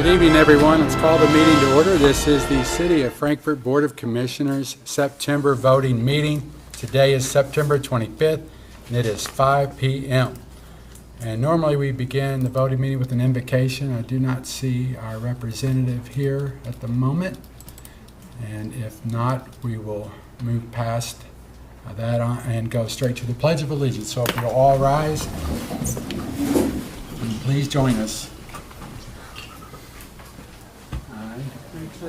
evening, everyone. Let's call the meeting to order. This is the City of Frankfort Board of Commissioners September voting meeting. Today is September 25th, and it is 5 p.m. And normally we begin the voting meeting with an invocation. I do not see our representative here at the moment. And if not, we will move past that on and go straight to the Pledge of Allegiance. So if you'll all rise, please join us.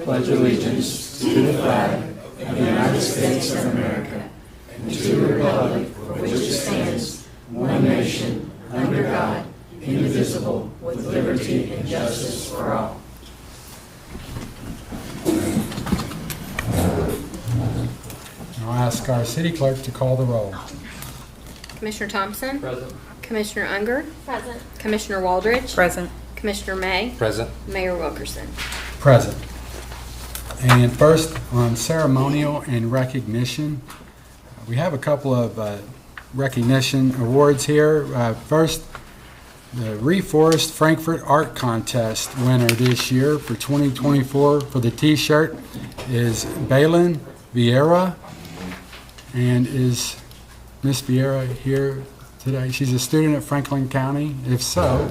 Pledge allegiance to the flag of the United States of America and to the republic for which it stands, one nation, under God, indivisible, with liberty and justice for all. I'll ask our city clerk to call the roll. Commissioner Thompson? Present. Commissioner Unger? Present. Commissioner Waldridge? Present. Commissioner May? Present. Mayor Wilkerson? Present. And first, on ceremonial and recognition, we have a couple of recognition awards here. First, the Reforest Frankfort Art Contest winner this year for 2024 for the T-shirt is Balin Vieira. And is Miss Vieira here today? She's a student at Franklin County. If so,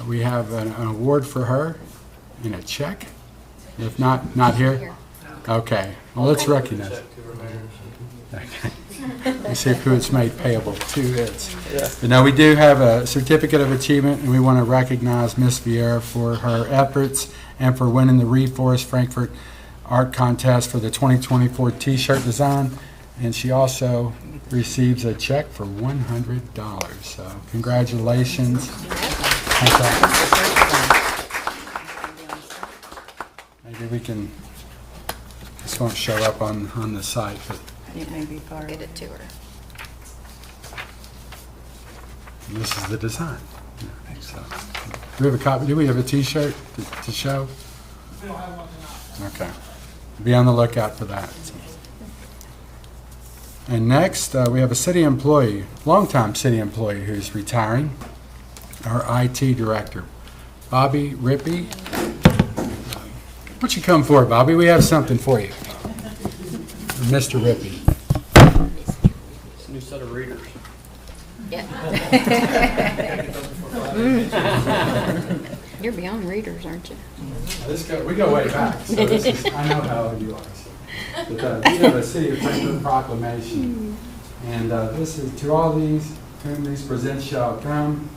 we have an award for her and a check. If not here? Okay. Well, let's recognize it. Okay. Let's see who it's made payable to. But no, we do have a certificate of achievement, and we want to recognize Miss Vieira for her efforts and for winning the Reforest Frankfort Art Contest for the 2024 T-shirt design. And she also receives a check for $100. So congratulations. Maybe we can, this won't show up on the site, but It may be part Get it to her. this is the design. So, do we have a copy? Do we have a T-shirt to show? We don't have one tonight. Okay. Be on the lookout for that. And next, we have a city employee, longtime city employee who's retiring, our IT director, Bobby Rippey. What you come for, Bobby? We have something for you. Mr. Rippey. It's a new set of readers. Yeah. You're beyond readers, aren't you? We go way back, so this is, I know how old you are. So. But, we have a City of Frankfort proclamation, and this is to all these whom these presents shall come.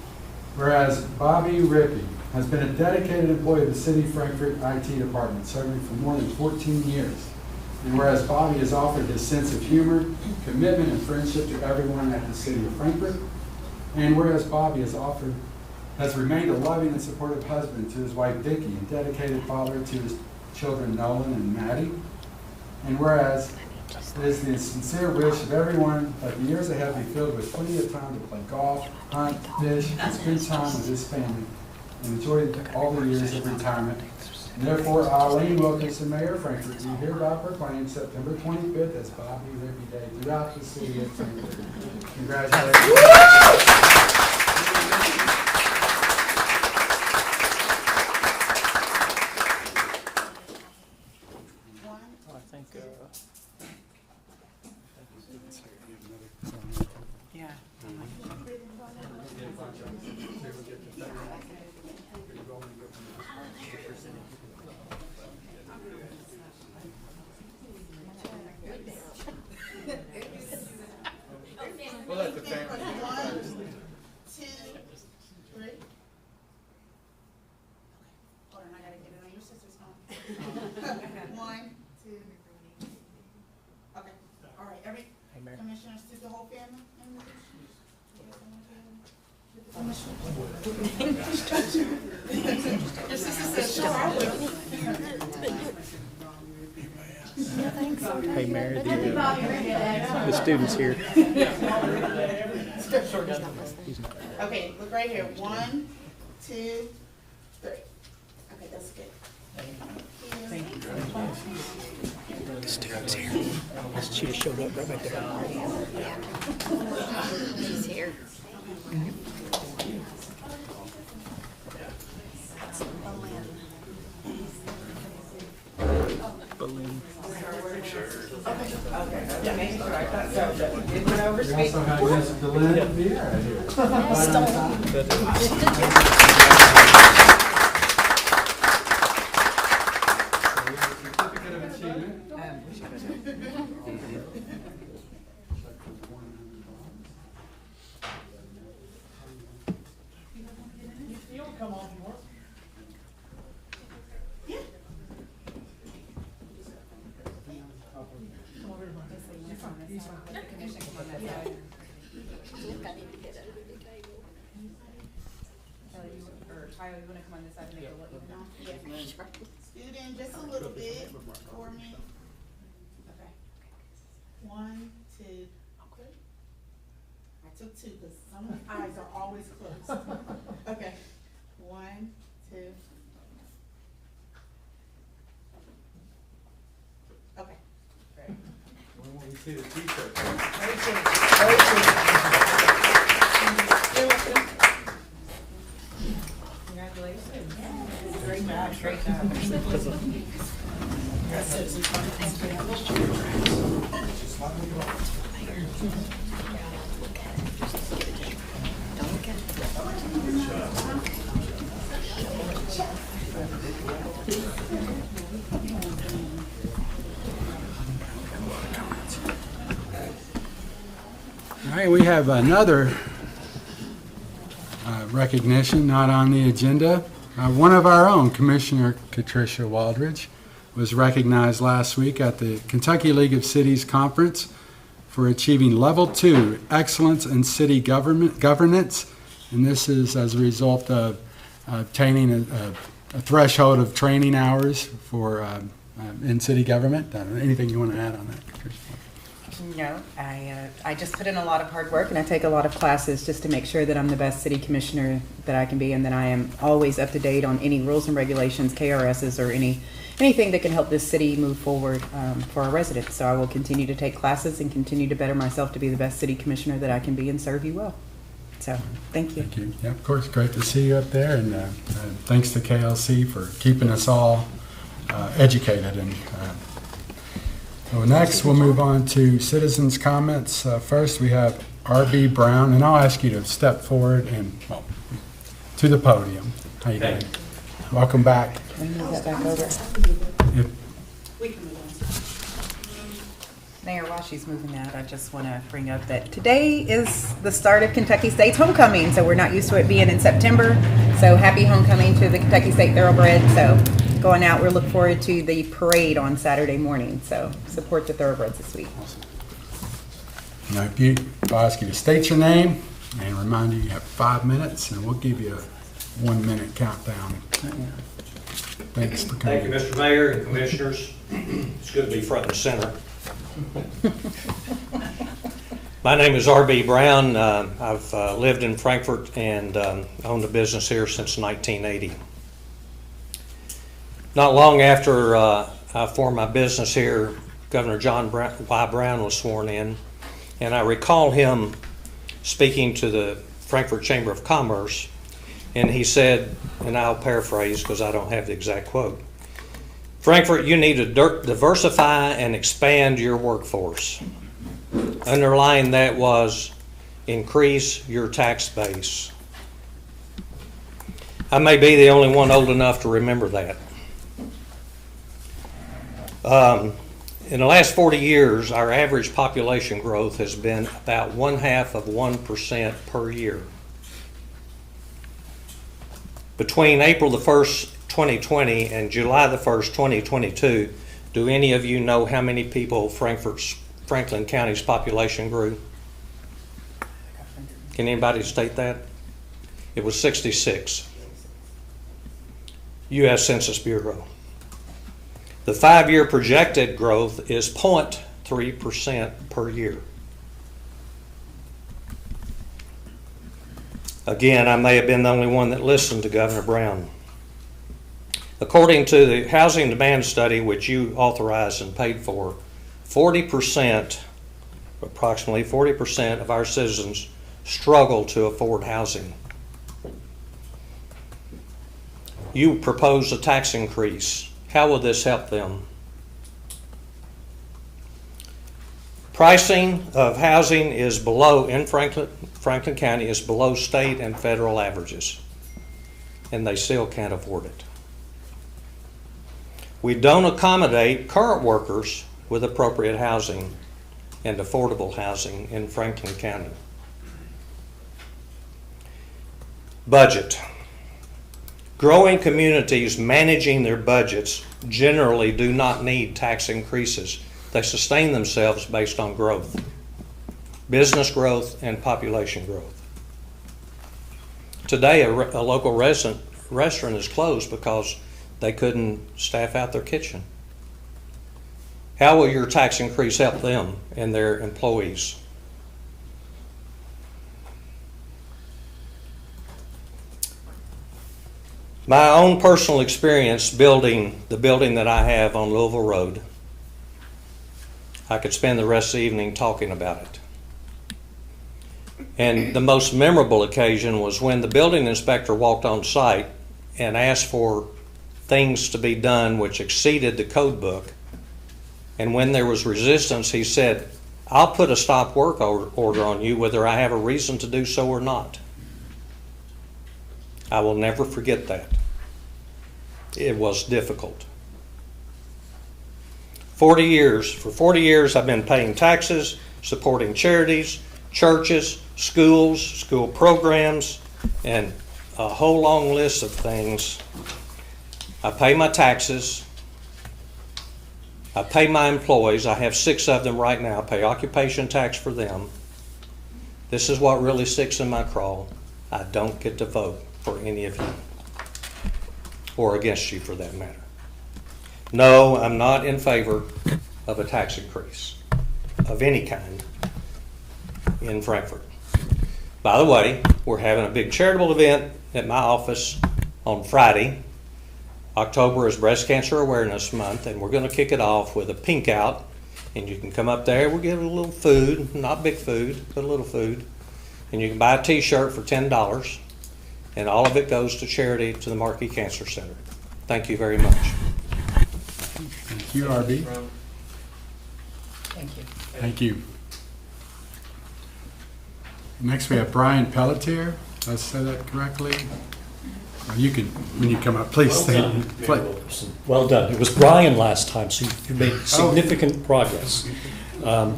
Whereas Bobby Rippey has been a dedicated employee of the City of Frankfort IT department, serving for more than 14 years. And whereas Bobby has offered his sense of humor, commitment, and friendship to everyone at the City of Frankfort, and whereas Bobby has remained a loving and supportive husband to his wife Vicki and dedicated father to his children Nolan and Maddie, and whereas it is the sincere wish of everyone that the years ahead be filled with plenty of time to play golf, hunt, fish, and spend time with his family and enjoy all the years of retirement. And therefore, Eileen Wilkinson, Mayor of Frankfort, do hereby proclaim September 25th as Bobby Rippey Day throughout the city of Frankfort. Congratulations. We'll let the family. 1, 2, 3. Hold on, I gotta get it on your sister's phone. 1, 2. Okay. All right. Commissioners, to the whole family. Your sister says, "Sure, I will." Hey, Mary, the student's here. Okay, look right here. 1, 2, 3. Okay, that's good. Thank you. The student's here. She just showed up right back there. She's here. Yeah, maybe so. I thought so, but it went over We speed. also have Jessica Lynn Vieira here. Certificate of Achievement. Tyler, you want to come on this side and make a look? Scoot in just a little bit for me. Okay. 1, 2. I took 2 because some eyes are always closed. Okay. 1, 2. Okay. Great. When will we see the t-shirt? Very good. Very good. You're welcome. Congratulations. Great job. Great job. That's it. All right, we have another recognition not on the agenda. One of our own, Commissioner Patricia Waldridge, was recognized last week at the Kentucky League of Cities Conference for achieving Level 2 Excellence in City Governance, and this is as a result of obtaining a threshold of training hours for in city government. Anything you want to add on that, Patricia? No, I just put in a lot of hard work and I take a lot of classes just to make sure that I'm the best city commissioner that I can be and that I am always up to date on any rules and regulations, KRSs, or anything that can help this city move forward for our residents. So I will continue to take classes and continue to better myself to be the best city commissioner that I can be and serve you well. So, thank you. Thank you. Yeah, of course, great to see you up there, and thanks to KLC for keeping us all educated. And so next, we'll move on to citizens' comments. First, we have R.B. Brown, and I'll ask you to step forward and to the podium. How you doing? Welcome back. Can we move that back over? We can move on. Mayor, while she's moving that, I just want to bring up that today is the start of Kentucky State's homecoming, so we're not used to it being in September. So happy homecoming to the Kentucky State Thoroughbred. So going out, we're looking forward to the parade on Saturday morning. So support the Thoroughbreds this week. Now, I'll ask you to state your name and remind you have 5 minutes, and we'll give you a 1 minute countdown. Thanks for coming. Thank you, Mr. Mayor and Commissioners. It's good to be front and center. My name is R.B. Brown. I've lived in Frankfort and owned a business here since 1980. Not long after I formed my business here, Governor John Y. Brown was sworn in, and I recall him speaking to the Frankfort Chamber of Commerce, and he said, and I'll paraphrase because I don't have the exact quote, "Frankfort, you need to diversify and expand your workforce." Underlying that was increase your tax base. I may be the only one old enough to remember that. In the last 40 years, our average population growth has been about 0.5% per year. Between April the 1st, 2020 and July the 1st, 2022, do any of you know how many people Franklin County's population grew? Can anybody state that? It was 66. U.S. Census Bureau. The 5-year projected growth is 0.3% per year. Again, I may have been the only one that listened to Governor Brown. According to the housing demand study, which you authorized and paid for, 40%, approximately 40% of our citizens struggle to afford housing. You propose a tax increase. How will this help them? Pricing of housing is below, in Franklin County, is below state and federal averages, and they still can't afford it. We don't accommodate current workers with appropriate housing and affordable housing in Franklin County. Budget. Growing communities managing their budgets generally do not need tax increases. They sustain themselves based on growth, business growth and population growth. Today, a local restaurant is closed because they couldn't staff out their kitchen. How will your tax increase help them and their employees? My own personal experience building the building that I have on Louisville Road, I could spend the rest of the evening talking about it. And the most memorable occasion was when the building inspector walked on site and asked for things to be done which exceeded the code book. And when there was resistance, he said, "I'll put a stop work order on you whether I have a reason to do so or not." I will never forget that. It was difficult. For 40 years I've been paying taxes, supporting charities, churches, schools, school programs, and a whole long list of things. I pay my taxes. I pay my employees. I have 6 of them right now. I pay occupation tax for them. This is what really sticks in my craw. I don't get to vote for any of you, or against you for that matter. No, I'm not in favor of a tax increase of any kind in Frankfort. By the way, we're having a big charitable event at my office on Friday. October is Breast Cancer Awareness Month, and we're going to kick it off with a pink out, and you can come up there. We'll give you a little food, not big food, but a little food, and you can buy a t-shirt for $10, and all of it goes to charity to the Markey Cancer Center. Thank you very much. Thank you, RB. Thank you. Thank you. Next, we have Brian Pelletier. Did I say that correctly? You can, when you come up, please state. Well done. It was Brian last time, so you made significant progress. I'm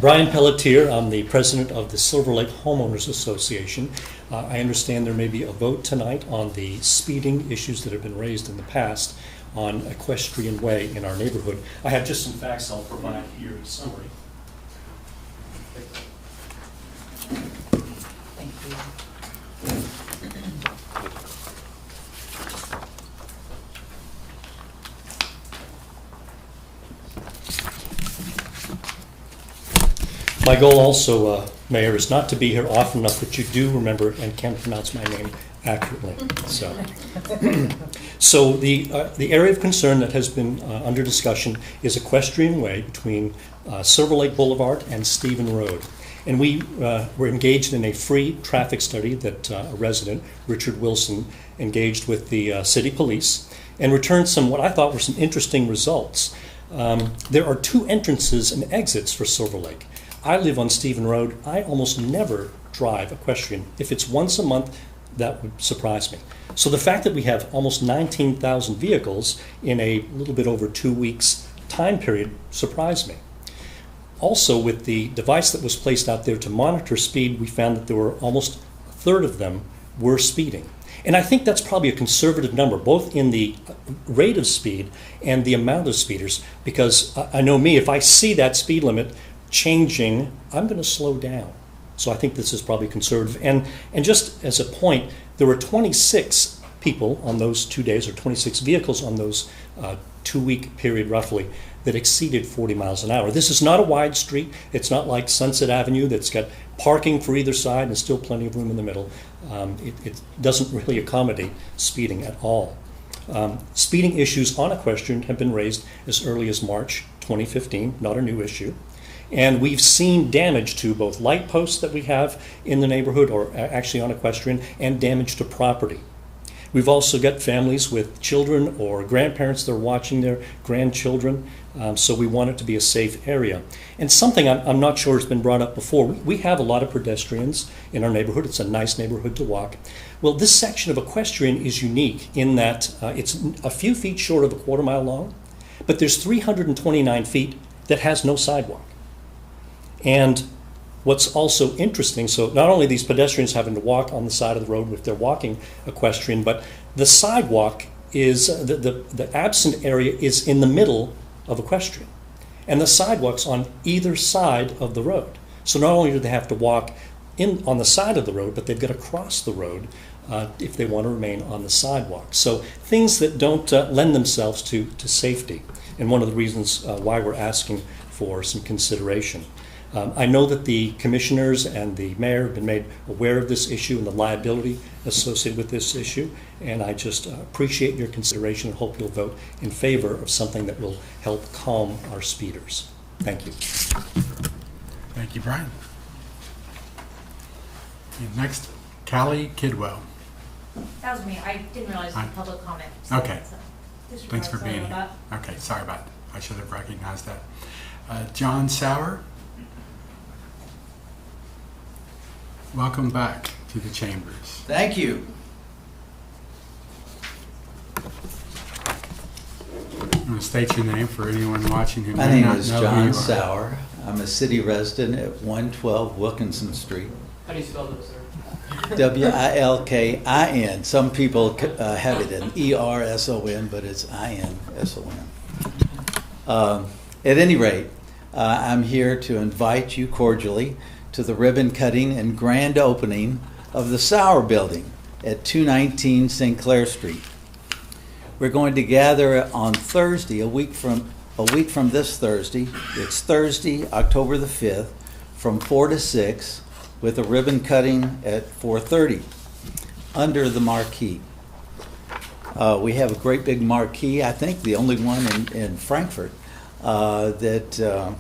Brian Pelletier. I'm the president of the Silver Lake Homeowners Association. I understand there may be a vote tonight on the speeding issues that have been raised in the past on Equestrian Way in our neighborhood. I have just some facts I'll provide here in summary. Thank you. My goal also, Mayor, is not to be here often enough that you do remember and can pronounce my name accurately. So the area of concern that has been under discussion is Equestrian Way between Silver Lake Boulevard and Stephen Road. And we were engaged in a free traffic study that a resident, Richard Wilson, engaged with the city police and returned some, what I thought were some interesting results. There are 2 entrances and exits for Silver Lake. I live on Stephen Road. I almost never drive equestrian. If it's once a month, that would surprise me. So the fact that we have almost 19,000 vehicles in a little bit over 2 weeks time period surprised me. Also, with the device that was placed out there to monitor speed, we found that there were almost a third of them were speeding. And I think that's probably a conservative number, both in the rate of speed and the amount of speeders, because I know me, if I see that speed limit changing, I'm going to slow down. So I think this is probably conservative. And just as a point, there were 26 people on those 2 days, or 26 vehicles on those 2-week period roughly, that exceeded 40 miles an hour. This is not a wide street. It's not like Sunset Avenue that's got parking for either side and still plenty of room in the middle. It doesn't really accommodate speeding at all. Speeding issues on Equestrian have been raised as early as March 2015, not a new issue. And we've seen damage to both light posts that we have in the neighborhood, or actually on Equestrian, and damage to property. We've also got families with children or grandparents that are watching their grandchildren, so we want it to be a safe area. And something I'm not sure has been brought up before, we have a lot of pedestrians in our neighborhood. It's a nice neighborhood to walk. Well, this section of equestrian is unique in that it's a few feet short of a quarter-mile long, but there's 329 feet that has no sidewalk. And what's also interesting, so not only these pedestrians having to walk on the side of the road if they're walking equestrian, but the sidewalk is, the absent area is in the middle of equestrian. And the sidewalk's on either side of the road. So not only do they have to walk on the side of the road, but they've got to cross the road if they want to remain on the sidewalk. So things that don't lend themselves to safety, and one of the reasons why we're asking for some consideration. I know that the commissioners and the mayor have been made aware of this issue and the liability associated with this issue, and I just appreciate your consideration and hope you'll vote in favor of something that will help calm our speeders. Thank you. Thank you, Brian. And next, Callie Kidwell. That was me. I didn't realize it was public comment. Okay. So, Thanks for being here. Okay, sorry about that. I should have recognized that. John Sauer. Welcome back to the chambers. Thank you. I'm going to state your name for anyone watching who My may name not is know who you John are. Sauer. I'm a city resident at 112 Wilkinson Street. How do you spell that, sir? Wilkin. Some people have it in ERSON, but it's INSON. At any rate, I'm here to invite you cordially to the ribbon cutting and grand opening of the Sauer Building at 219 St. Clair Street. We're going to gather on Thursday, a week from this Thursday. It's Thursday, October the 5th, from 4 to 6, with a ribbon cutting at 4:30 under the marquee. We have a great big marquee, I think the only one in Frankfort, that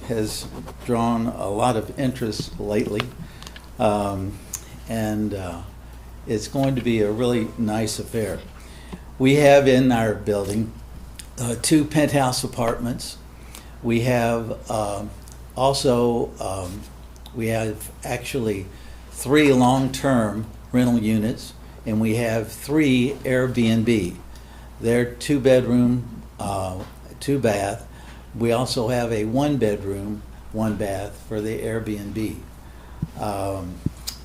has drawn a lot of interest lately. And it's going to be a really nice affair. We have in our building 2 penthouse apartments. We have we have actually 3 long-term rental units, and we have 3 Airbnb. They're 2-bedroom, 2-bath. We also have a 1-bedroom, 1-bath for the Airbnb.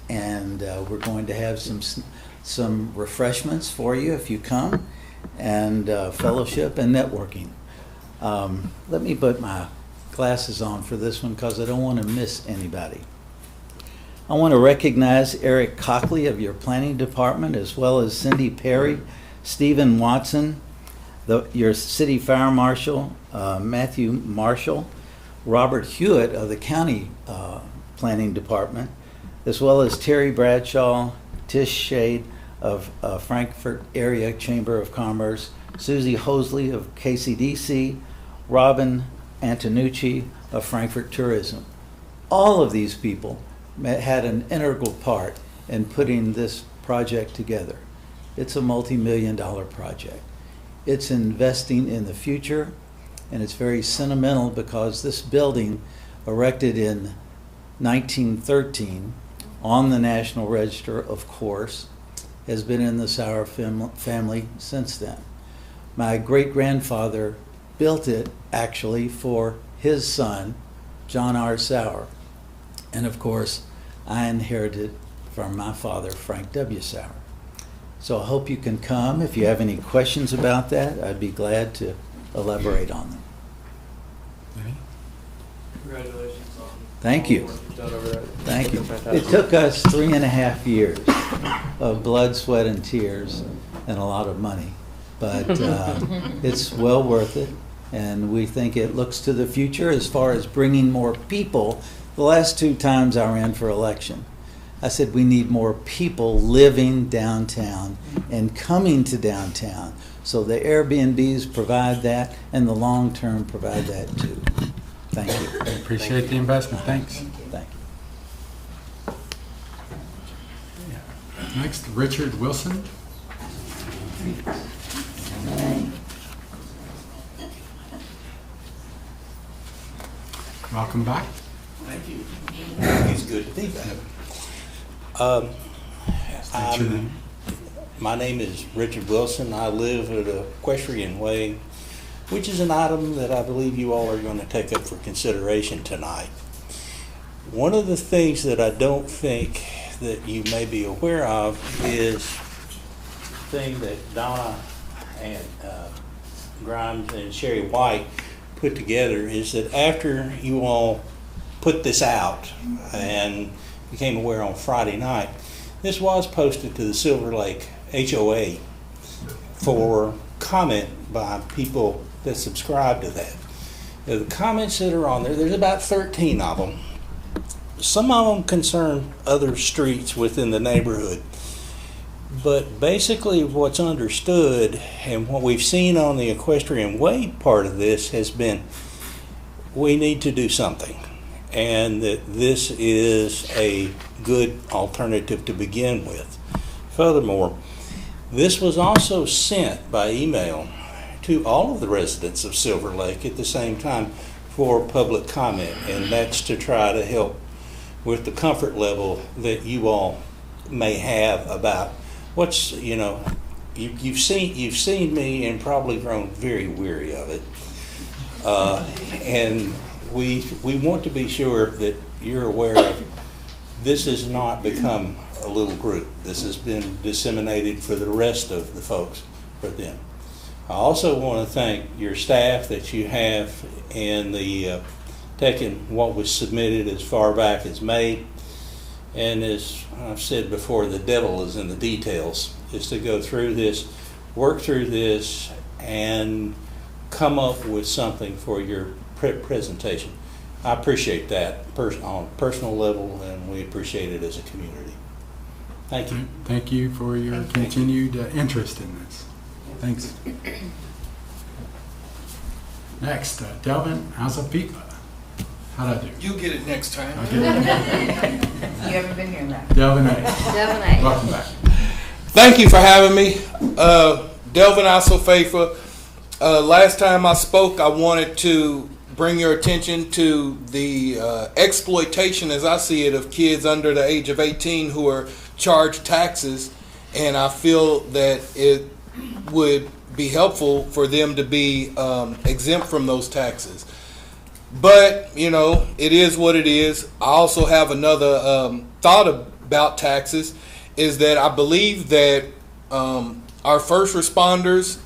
And we're going to have some refreshments for you if you come, and fellowship and networking. Let me put my glasses on for this one because I don't want to miss anybody. I want to recognize Eric Cockley of your planning department, as well as Cindy Perry, Stephen Watson, your city fire marshal, Matthew Marshall, Robert Hewitt of the county planning department, as well as Terry Bradshaw, Tish Shade of Frankfort Area Chamber of Commerce, Susie Hosley of KCDC, Robin Antonucci of Frankfort Tourism. All of these people had an integral part in putting this project together. It's a multi-million-dollar project. It's investing in the future, and it's very sentimental because this building, erected in 1913 on the National Register, of course, has been in the Sauer family since then. My great-grandfather built it actually for his son, John R. Sauer. And of course, I inherited from my father, Frank W. Sauer. So I hope you can come. If you have any questions about that, I'd be glad to elaborate on them. Congratulations on Thank you. all the work you've done over there. Thank you. Fantastic. It took us 3.5 years of blood, sweat, and tears, and a lot of money. But it's well worth it, and we think it looks to the future as far as bringing more people. The last 2 times I ran for election, I said we need more people living downtown and coming to downtown. So the Airbnbs provide that, and the long-term provide that too. Thank you. I appreciate the investment. Thanks. Thank you. Next, Richard Wilson. Welcome back. Thank you. It's good to be back. State your name. My name is Richard Wilson. I live at Equestrian Way, which is an item that I believe you all are going to take up for consideration tonight. One of the things that I don't think that you may be aware of is the thing that Donna and Grimes and Sherry White put together is that after you all put this out and became aware on Friday night, this was posted to the Silver Lake HOA for comment by people that subscribe to that. Now, the comments that are on there, there's about 13 of them. Some of them concern other streets within the neighborhood. But basically what's understood and what we've seen on the Equestrian Way part of this has been we need to do something, and that this is a good alternative to begin with. Furthermore, this was also sent by email to all of the residents of Silver Lake at the same time for public comment, and that's to try to help with the comfort level that you all may have about what's, you've seen me and probably grown very weary of it. And we want to be sure that you're aware of this has not become a little group. This has been disseminated for the rest of the folks, for them. I also want to thank your staff that you have in the taking what was submitted as far back as May. And as I've said before, the devil is in the details, is to go through this, work through this, and come up with something for your presentation. I appreciate that on a personal level, and we appreciate it as a community. Thank you. Thank you for your continued interest in this. Thanks. Next, Delvin Azapipa. How'd I do? You'll get it next time. I'll get it. You haven't been here now. Delvin A. Devin A. Welcome back. Thank you for having me. Delvin Asofafa. Last time I spoke, I wanted to bring your attention to the exploitation, as I see it, of kids under the age of 18 who are charged taxes, and I feel that it would be helpful for them to be exempt from those taxes. But, it is what it is. I also have another thought about taxes, is that I believe that our first responders,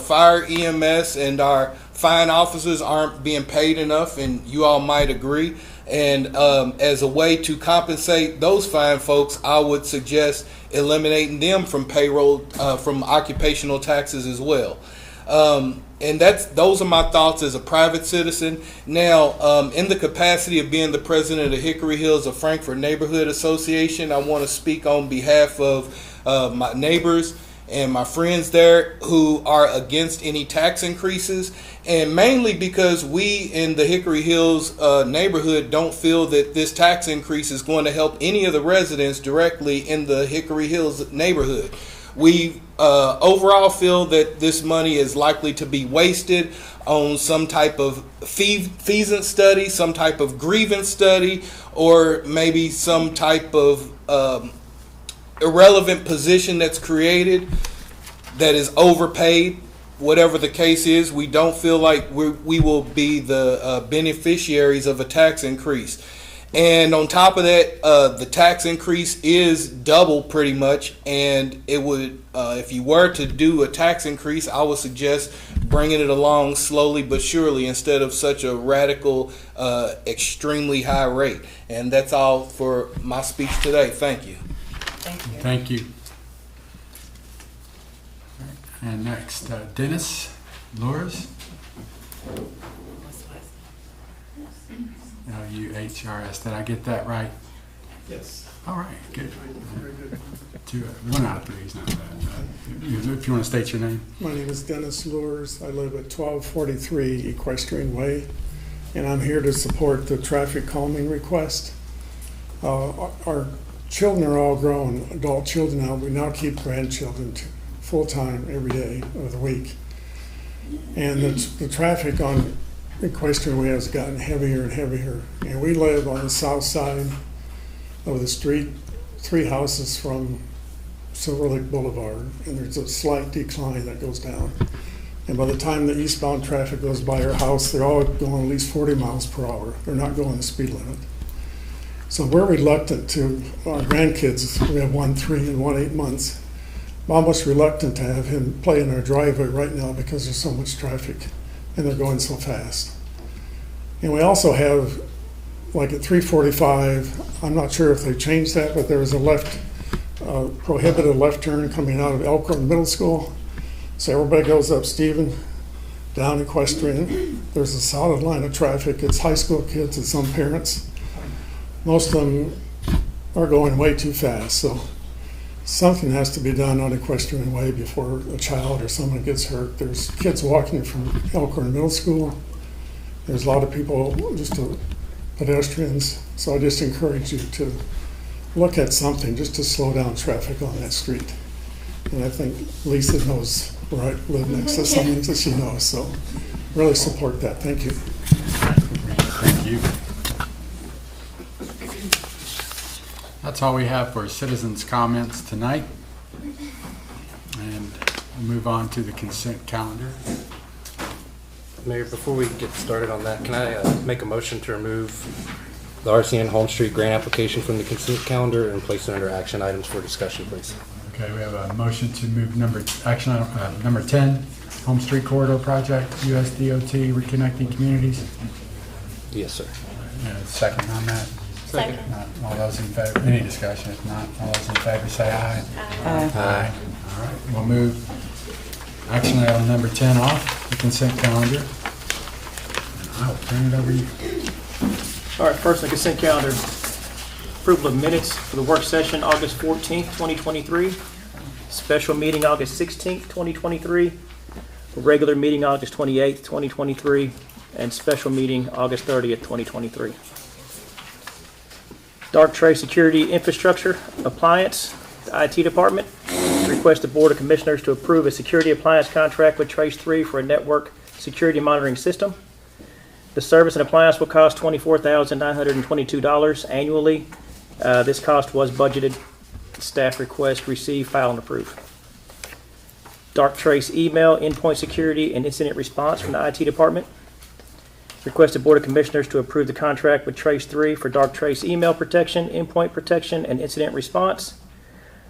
fire, EMS, and our fine officers aren't being paid enough, and you all might agree. And as a way to compensate those fine folks, I would suggest eliminating them from payroll, from occupational taxes as well. And those are my thoughts as a private citizen. Now, in the capacity of being the president of Hickory Hills of Frankfort Neighborhood Association, I want to speak on behalf of my neighbors and my friends there who are against any tax increases, and mainly because we in the Hickory Hills neighborhood don't feel that this tax increase is going to help any of the residents directly in the Hickory Hills neighborhood. We overall feel that this money is likely to be wasted on some type of feasance study, some type of grievance study, or maybe some type of irrelevant position that's created that is overpaid. Whatever the case is, we don't feel like we will be the beneficiaries of a tax increase. And on top of that, the tax increase is double pretty much, and it would, if you were to do a tax increase, I would suggest bringing it along slowly but surely instead of such a radical, extremely high rate. And that's all for my speech today. Thank you. Thank you. Thank you. And next, Dennis Lures. L-U-H-R-S. Did I get that right? Yes. All right, good. Very good. 1 out of 3 is not bad. If you want to state your name. My name is Dennis Lures. I live at 1243 Equestrian Way, and I'm here to support the traffic calming request. Our children are all grown, adult children now. We now keep grandchildren full-time every day of the week. And the traffic on Equestrian Way has gotten heavier and heavier. And we live on the south side of the street, 3 houses from Silver Lake Boulevard, and there's a slight decline that goes down. And by the time the eastbound traffic goes by our house, they're all going at least 40 miles per hour. They're not going the speed limit. So we're reluctant to, our grandkids, we have one 3 and one 8 months, I'm almost reluctant to have him play in our driveway right now because there's so much traffic and they're going so fast. And we also have, like at 345, I'm not sure if they changed that, but there was a prohibited left turn coming out of Elkhorn Middle School. So everybody goes up Stephen, down Equestrian. There's a solid line of traffic. It's high school kids and some parents. Most of them are going way too fast. So something has to be done on Equestrian Way before a child or someone gets hurt. There's kids walking from Elkhorn Middle School. There's a lot of people, just pedestrians. So I just encourage you to look at something just to slow down traffic on that street. And I think Lisa knows where I live next to someone that she knows. So really support that. Thank you. Thank you. That's all we have for citizens' comments tonight. And we'll move on to the consent calendar. Mayor, before we get started on that, can I make a motion to remove the RCN Home Street grant application from the consent calendar and place it under action items for discussion, please? Okay, we have a motion to move number 10, Home Street Corridor Project, USDOT Reconnecting Communities. Yes, sir. Second on that? Second. All those in favor, any discussion? If not, all those in favor say aye. Aye. Aye. All right, we'll move action item number 10 off the consent calendar. And I will turn it over to you. All right, first on the consent calendar, approval of minutes for the work session August 14th, 2023, special meeting August 16th, 2023, regular meeting August 28th, 2023, and special meeting August 30th, 2023. Dark Tray Security Infrastructure Appliance, the IT Department, request the Board of Commissioners to approve a security appliance contract with Trace 3 for a network security monitoring system. The service and appliance will cost $24,922 annually. This cost was budgeted. Staff request, receive, file, and approve. Dark Trace Email, Endpoint Security, and Incident Response from the IT Department. Request the Board of Commissioners to approve the contract with Trace 3 for Dark Trace Email Protection, Endpoint Protection, and Incident Response.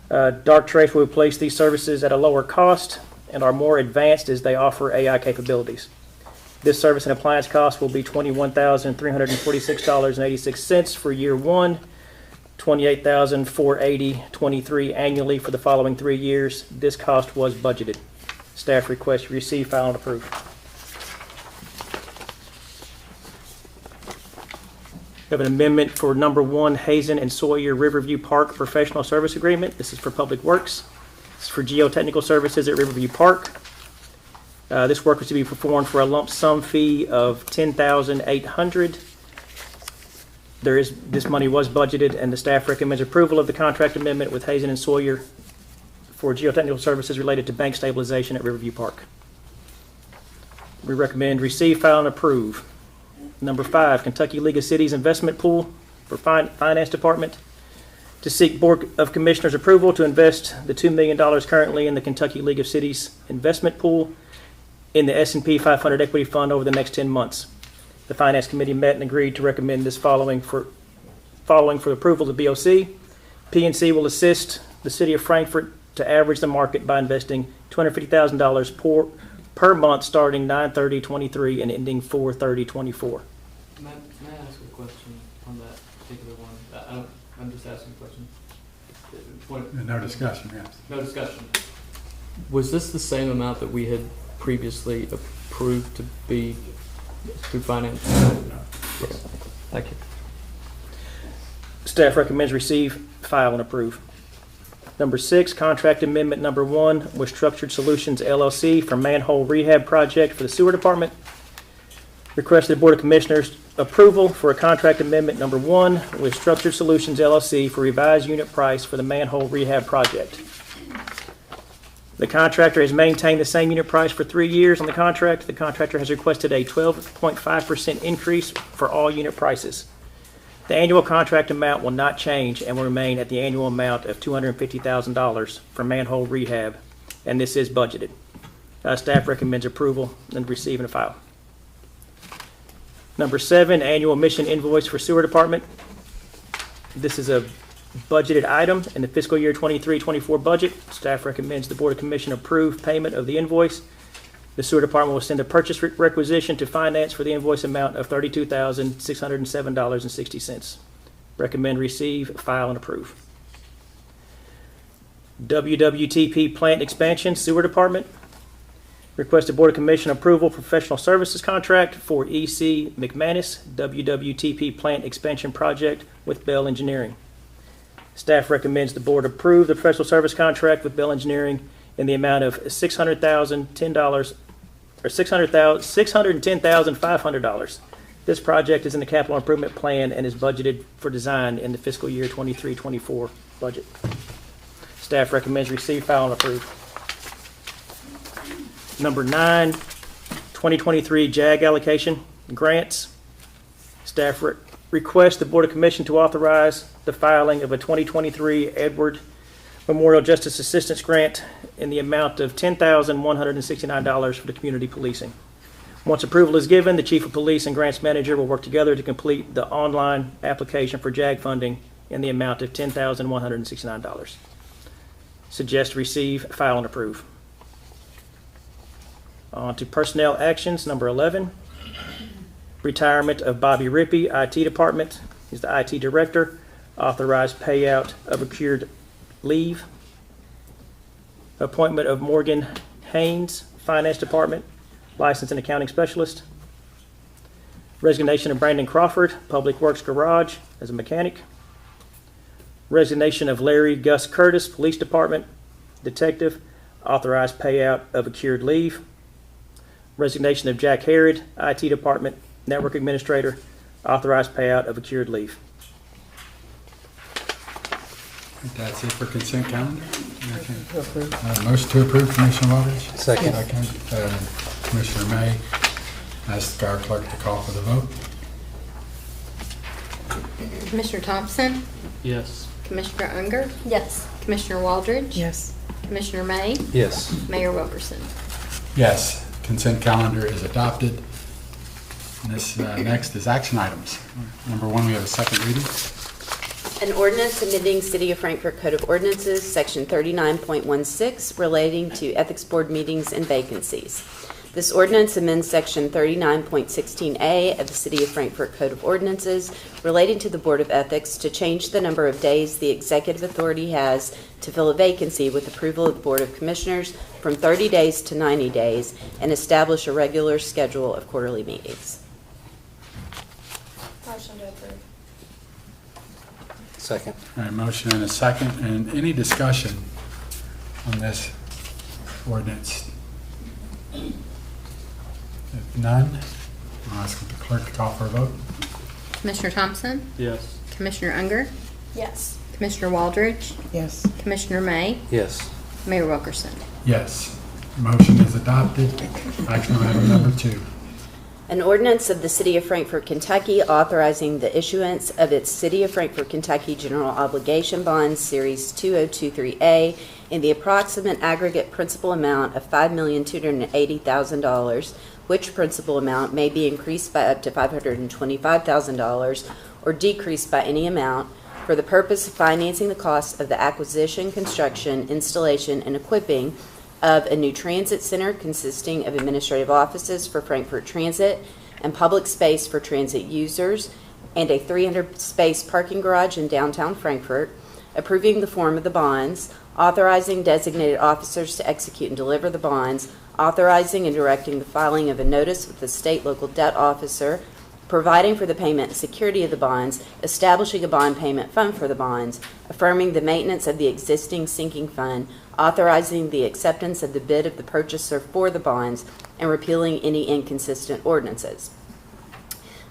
Dark Trace will replace these services at a lower cost and are more advanced as they offer AI capabilities. This service and appliance cost will be $21,346.86 for year 1, $28,480.23 annually for the following 3 years. This cost was budgeted. Staff request, receive, file, and approve. We have an amendment for number 1, Hazen and Sawyer Riverview Park Professional Service Agreement. This is for Public Works. This is for geotechnical services at Riverview Park. This work was to be performed for a lump sum fee of $10,800. This money was budgeted, and the staff recommends approval of the contract amendment with Hazen and Sawyer for geotechnical services related to bank stabilization at Riverview Park. We recommend receive, file, and approve. Number 5, Kentucky League of Cities Investment Pool for Finance Department to seek Board of Commissioners approval to invest the $2 million currently in the Kentucky League of Cities Investment Pool in the S&P 500 Equity Fund over the next 10 months. The Finance Committee met and agreed to recommend this following for approval to BOC. PNC will assist the City of Frankfort to average the market by investing $250,000 per month starting 9/30/23 and ending 4/30/24. May I ask a question on that particular one? I'm just asking a question. No discussion, yes. No discussion. Was this the same amount that we had previously approved to be through finance? Okay. Thank you. Staff recommends receive, file, and approve. Number 6, contract amendment number 1 with Structured Solutions LLC for manhole rehab project for the sewer department. Requested Board of Commissioners approval for a contract amendment number 1 with Structured Solutions LLC for revised unit price for the manhole rehab project. The contractor has maintained the same unit price for 3 years on the contract. The contractor has requested a 12.5% increase for all unit prices. The annual contract amount will not change and will remain at the annual amount of $250,000 for manhole rehab, and this is budgeted. Staff recommends approval and receive and file. Number 7, annual mission invoice for sewer department. This is a budgeted item in the fiscal year 23-24 budget. Staff recommends the Board of Commission approve payment of the invoice. The sewer department will send a purchase requisition to finance for the invoice amount of $32,607.60. Recommend receive, file, and approve. WWTP plant expansion, sewer department. Request the Board of Commission approval professional services contract for EC McManus WWTP plant expansion project with Bell Engineering. Staff recommends the board approve the professional service contract with Bell Engineering in the amount of $610,500. This project is in the capital improvement plan and is budgeted for design in the fiscal year 23-24 budget. Staff recommends receive, file, and approve. Number 9, 2023 JAG allocation grants. Staff request the Board of Commission to authorize the filing of a 2023 Edward Memorial Justice Assistance Grant in the amount of $10,169 for the community policing. Once approval is given, the Chief of Police and Grants Manager will work together to complete the online application for JAG funding in the amount of $10,169. Suggest receive, file, and approve. On to personnel actions, number 11. Retirement of Bobby Rippey, IT Department. He's the IT Director. Authorized payout of accrued leave. Appointment of Morgan Haynes, Finance Department, License and Accounting Specialist. Resignation of Brandon Crawford, Public Works Garage as a mechanic. Resignation of Larry Gus Curtis, Police Department, Detective. Authorized payout of accrued leave. Resignation of Jack Harrod, IT Department, Network Administrator. Authorized payout of accrued leave. That's it for consent calendar. Motion to approve, Commissioner Waters. Second. Commissioner May. Ask our clerk to call for the vote. Commissioner Thompson? Yes. Commissioner Unger? Yes. Commissioner Waldridge? Yes. Commissioner May? Yes. Mayor Wilkerson? Yes, consent calendar is adopted. And this next is action items. Number 1, we have a second reading. An ordinance amending City of Frankfort Code of Ordinances, Section 39.16, relating to Ethics Board meetings and vacancies. This ordinance amends Section 39.16A of the City of Frankfort Code of Ordinances relating to the Board of Ethics to change the number of days the executive authority has to fill a vacancy with approval of the Board of Commissioners from 30 days to 90 days and establish a regular schedule of quarterly meetings. Motion to approve. Second. All right, motion and a second. And any discussion on this ordinance? If none, I'll ask the clerk to call for a vote. Commissioner Thompson? Yes. Commissioner Unger? Yes. Commissioner Waldridge? Yes. Commissioner May? Yes. Mayor Wilkerson? Yes. Motion is adopted. Action item number 2. An ordinance of the City of Frankfort, Kentucky authorizing the issuance of its City of Frankfort, Kentucky General Obligation Bonds Series 2023A in the approximate aggregate principal amount of $5,280,000, which principal amount may be increased by up to $525,000 or decreased by any amount for the purpose of financing the cost of the acquisition, construction, installation, and equipping of a new transit center consisting of administrative offices for Frankfort Transit and public space for transit users, and a 300-space parking garage in downtown Frankfort, approving the form of the bonds, authorizing designated officers to execute and deliver the bonds, authorizing and directing the filing of a notice with the state local debt officer, providing for the payment and security of the bonds, establishing a bond payment fund for the bonds, affirming the maintenance of the existing sinking fund, authorizing the acceptance of the bid of the purchaser for the bonds, and repealing any inconsistent ordinances.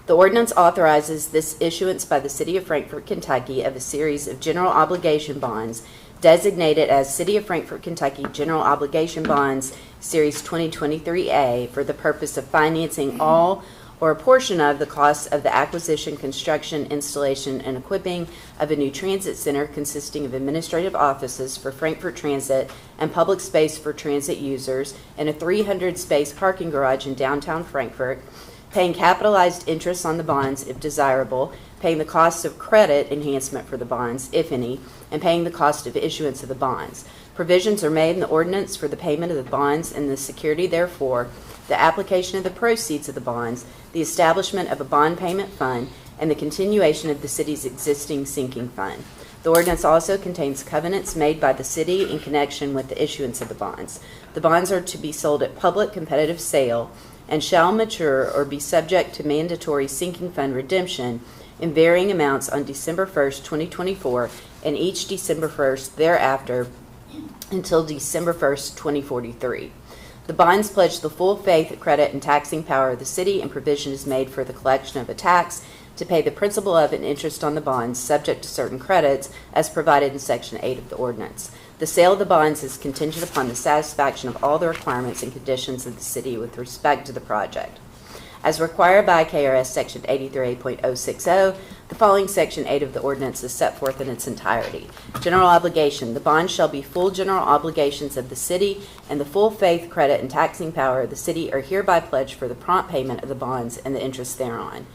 The ordinance authorizes this issuance by the City of Frankfort, Kentucky of a series of general obligation bonds designated as City of Frankfort, Kentucky General Obligation Bonds, Series 2023A, for the purpose of financing all or a portion of the costs of the acquisition, construction, installation, and equipping of a new transit center consisting of administrative offices for Frankfort Transit and public space for transit users, and a 300-space parking garage in downtown Frankfort, paying capitalized interest on the bonds if desirable, paying the cost of credit enhancement for the bonds, if any, and paying the cost of issuance of the bonds. Provisions are made in the ordinance for the payment of the bonds and the security therefore, the application of the proceeds of the bonds, the establishment of a bond payment fund, and the continuation of the city's existing sinking fund. The ordinance also contains covenants made by the city in connection with the issuance of the bonds. The bonds are to be sold at public competitive sale and shall mature or be subject to mandatory sinking fund redemption in varying amounts on December 1st, 2024, and each December 1st thereafter until December 1st, 2043. The bonds pledge the full faith, credit, and taxing power of the city, and provision is made for the collection of a tax to pay the principal of and interest on the bonds, subject to certain credits, as provided in Section 8 of the ordinance. The sale of the bonds is contingent upon the satisfaction of all the requirements and conditions of the city with respect to the project. As required by KRS Section 83.060, the following Section 8 of the ordinance is set forth in its entirety. General obligation. The bonds shall be full general obligations of the city, and the full faith, credit, and taxing power of the city are hereby pledged for the prompt payment of the bonds and the interest thereon.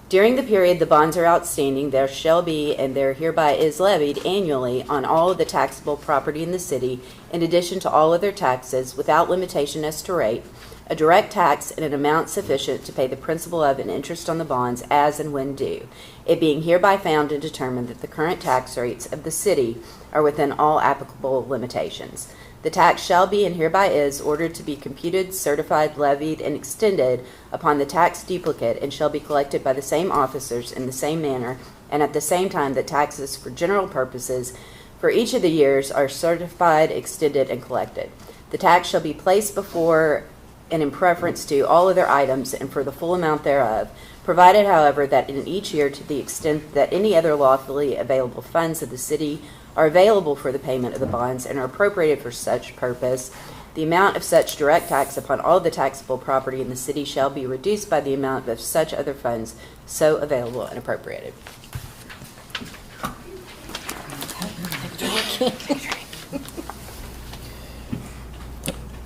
During the period the bonds are outstanding, there shall be, and there hereby is levied annually on all of the taxable property in the city, in addition to all other taxes, without limitation as to rate, a direct tax in an amount sufficient to pay the principal of and interest on the bonds as and when due, it being hereby found and determined that the current tax rates of the city are within all applicable limitations. The tax shall be and hereby is ordered to be computed, certified, levied, and extended upon the tax duplicate, and shall be collected by the same officers in the same manner, and at the same time that taxes for general purposes for each of the years are certified, extended, and collected. The tax shall be placed before and in preference to all other items and for the full amount thereof, provided, however, that in each year, to the extent that any other lawfully available funds of the city are available for the payment of the bonds and are appropriated for such purpose, the amount of such direct tax upon all the taxable property in the city shall be reduced by the amount of such other funds so available and appropriated.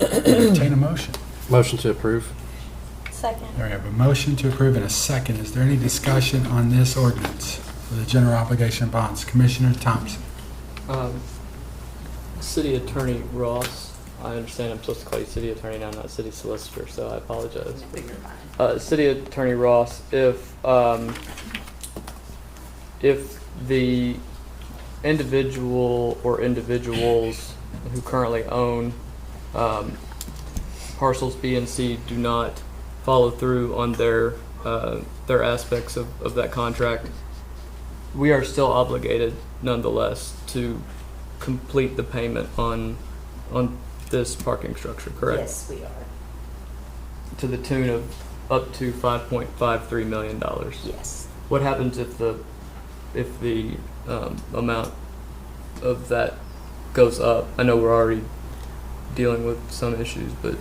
Entertain a motion. Motion to approve. Second. There we have a motion to approve and a second. Is there any discussion on this ordinance for the general obligation bonds? Commissioner Thompson. City Attorney Ross, I understand I'm supposed to call you City Attorney now, not City Solicitor, so I apologize. City Attorney Ross, if the individual or individuals who currently own parcels B and C do not follow through on their aspects of that contract, we are still obligated nonetheless to complete the payment on this parking structure, correct? Yes, we are. To the tune of up to $5.53 million. Yes. What happens if the amount of that goes up? I know we're already dealing with some issues, but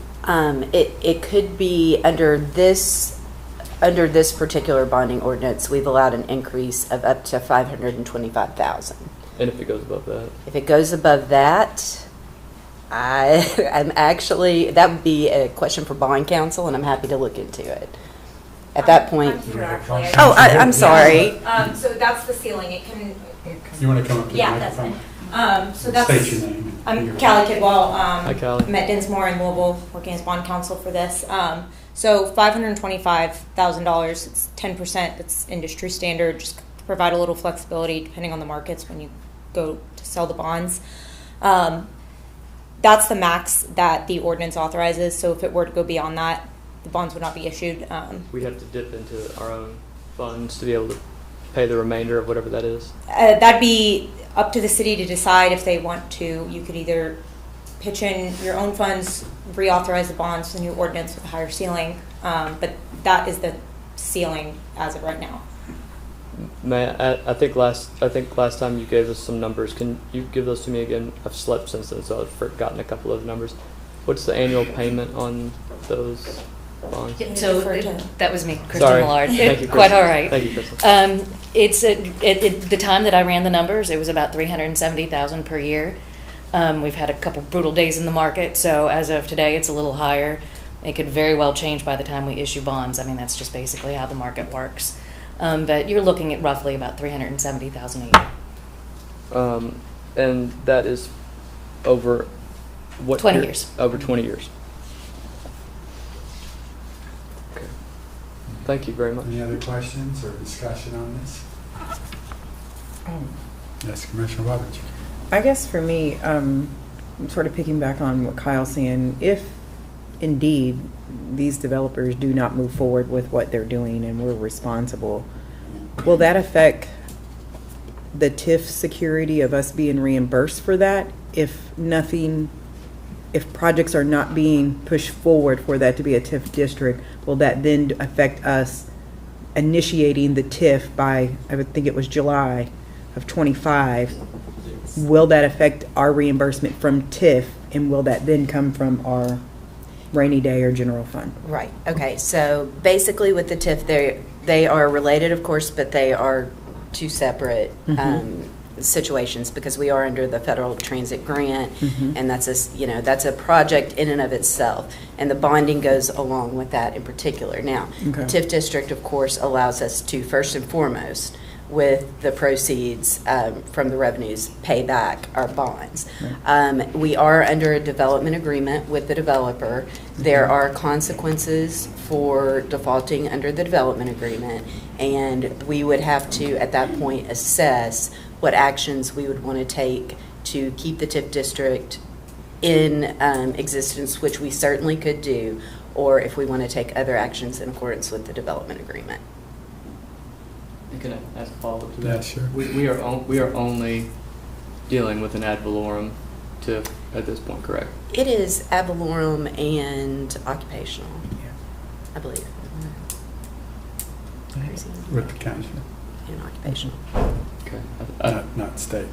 it could be under this particular bonding ordinance, we've allowed an increase of up to $525,000. And if it goes above that? If it goes above that, I'm actually, that would be a question for bond counsel, and I'm happy to look into it. At that point. I'm here, actually. I'm sorry. So that's the ceiling. It can. You want to come up to the Yeah, that's microphone? fine. So that's. State your name. I'm Callie Kidwell. Hi, Callie. I'm at Dinsmore in Louisville, working as bond counsel for this. So $525,000. It's 10%. That's industry standard. Just to provide a little flexibility depending on the markets when you go to sell the bonds. That's the max that the ordinance authorizes. So if it were to go beyond that, the bonds would not be issued. We have to dip into our own funds to be able to pay the remainder of whatever that is? That'd be up to the city to decide if they want to. You could either pitch in your own funds, reauthorize the bonds, the new ordinance with a higher ceiling, but that is the ceiling as of right now. I think last time you gave us some numbers. Can you give those to me again? I've slept since then, so I've forgotten a couple of numbers. What's the annual payment on those bonds? So that was me, Kristen Sorry. Millard. Thank you, Quite Kristen. all right. Thank you, Kristen. It's at the time that I ran the numbers, it was about $370,000 per year. We've had a couple brutal days in the market, so as of today, it's a little higher. It could very well change by the time we issue bonds. I mean, that's just basically how the market works. But you're looking at roughly about $370,000 a year. And that is over what? 20 period? years. Over 20 years. Okay. Thank you very much. Any other questions or discussion on this? Yes, Commissioner Waters. I guess for me, I'm sort of picking back on what Kyle's saying. If indeed these developers do not move forward with what they're doing and we're responsible, will that affect the TIF security of us being reimbursed for that? If projects are not being pushed forward for that to be a TIF district, will that then affect us initiating the TIF by, I would think it was July of 25? Will that affect our reimbursement from TIF, and will that then come from our rainy day or general fund? Right, okay, so basically with the TIF, they are related, of course, but they are two separate situations, because we are under the federal transit grant, and that's a project in and of itself, and the bonding goes along with that in particular. Now, the TIF district, of course, allows us to, first and foremost, with the proceeds from the revenues, pay back our bonds. We are under a development agreement with the developer. There are consequences for defaulting under the development agreement, and we would have to, at that point, assess what actions we would want to take to keep the TIF district in existence, which we certainly could do, or if we want to take other actions in accordance with the development agreement. Can I ask a follow-up to that? Yeah, sure. We are only dealing with an ad valorem TIF at this point, correct? It is ad valorem and occupational, I believe. With the county. And occupational. Okay. Not state.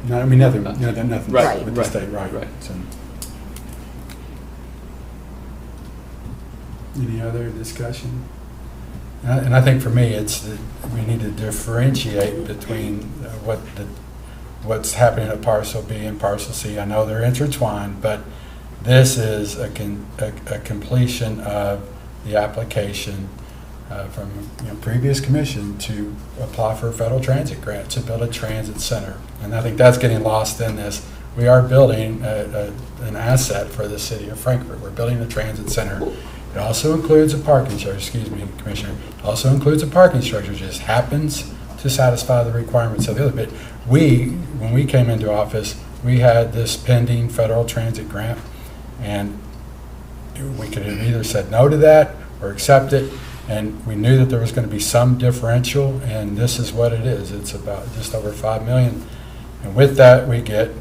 No, I mean, nothing Right, with the state, right. Right. So, any other discussion? And I think for me, we need to differentiate between what's happening at Parcel B and Parcel C. I know they're intertwined, but this is a completion of the application from previous commission to apply for a federal transit grant to build a transit center. And I think that's getting lost in this. We are building an asset for the city of Frankfort. We're building a transit center. It also includes a parking structure, excuse me, Commissioner. It also includes a parking structure, just happens to satisfy the requirements of the other bit. When we came into office, we had this pending federal transit grant, and we could have either said no to that or accept it, and we knew that there was going to be some differential, and this is what it is. It's about just over $5 million. And with that, we get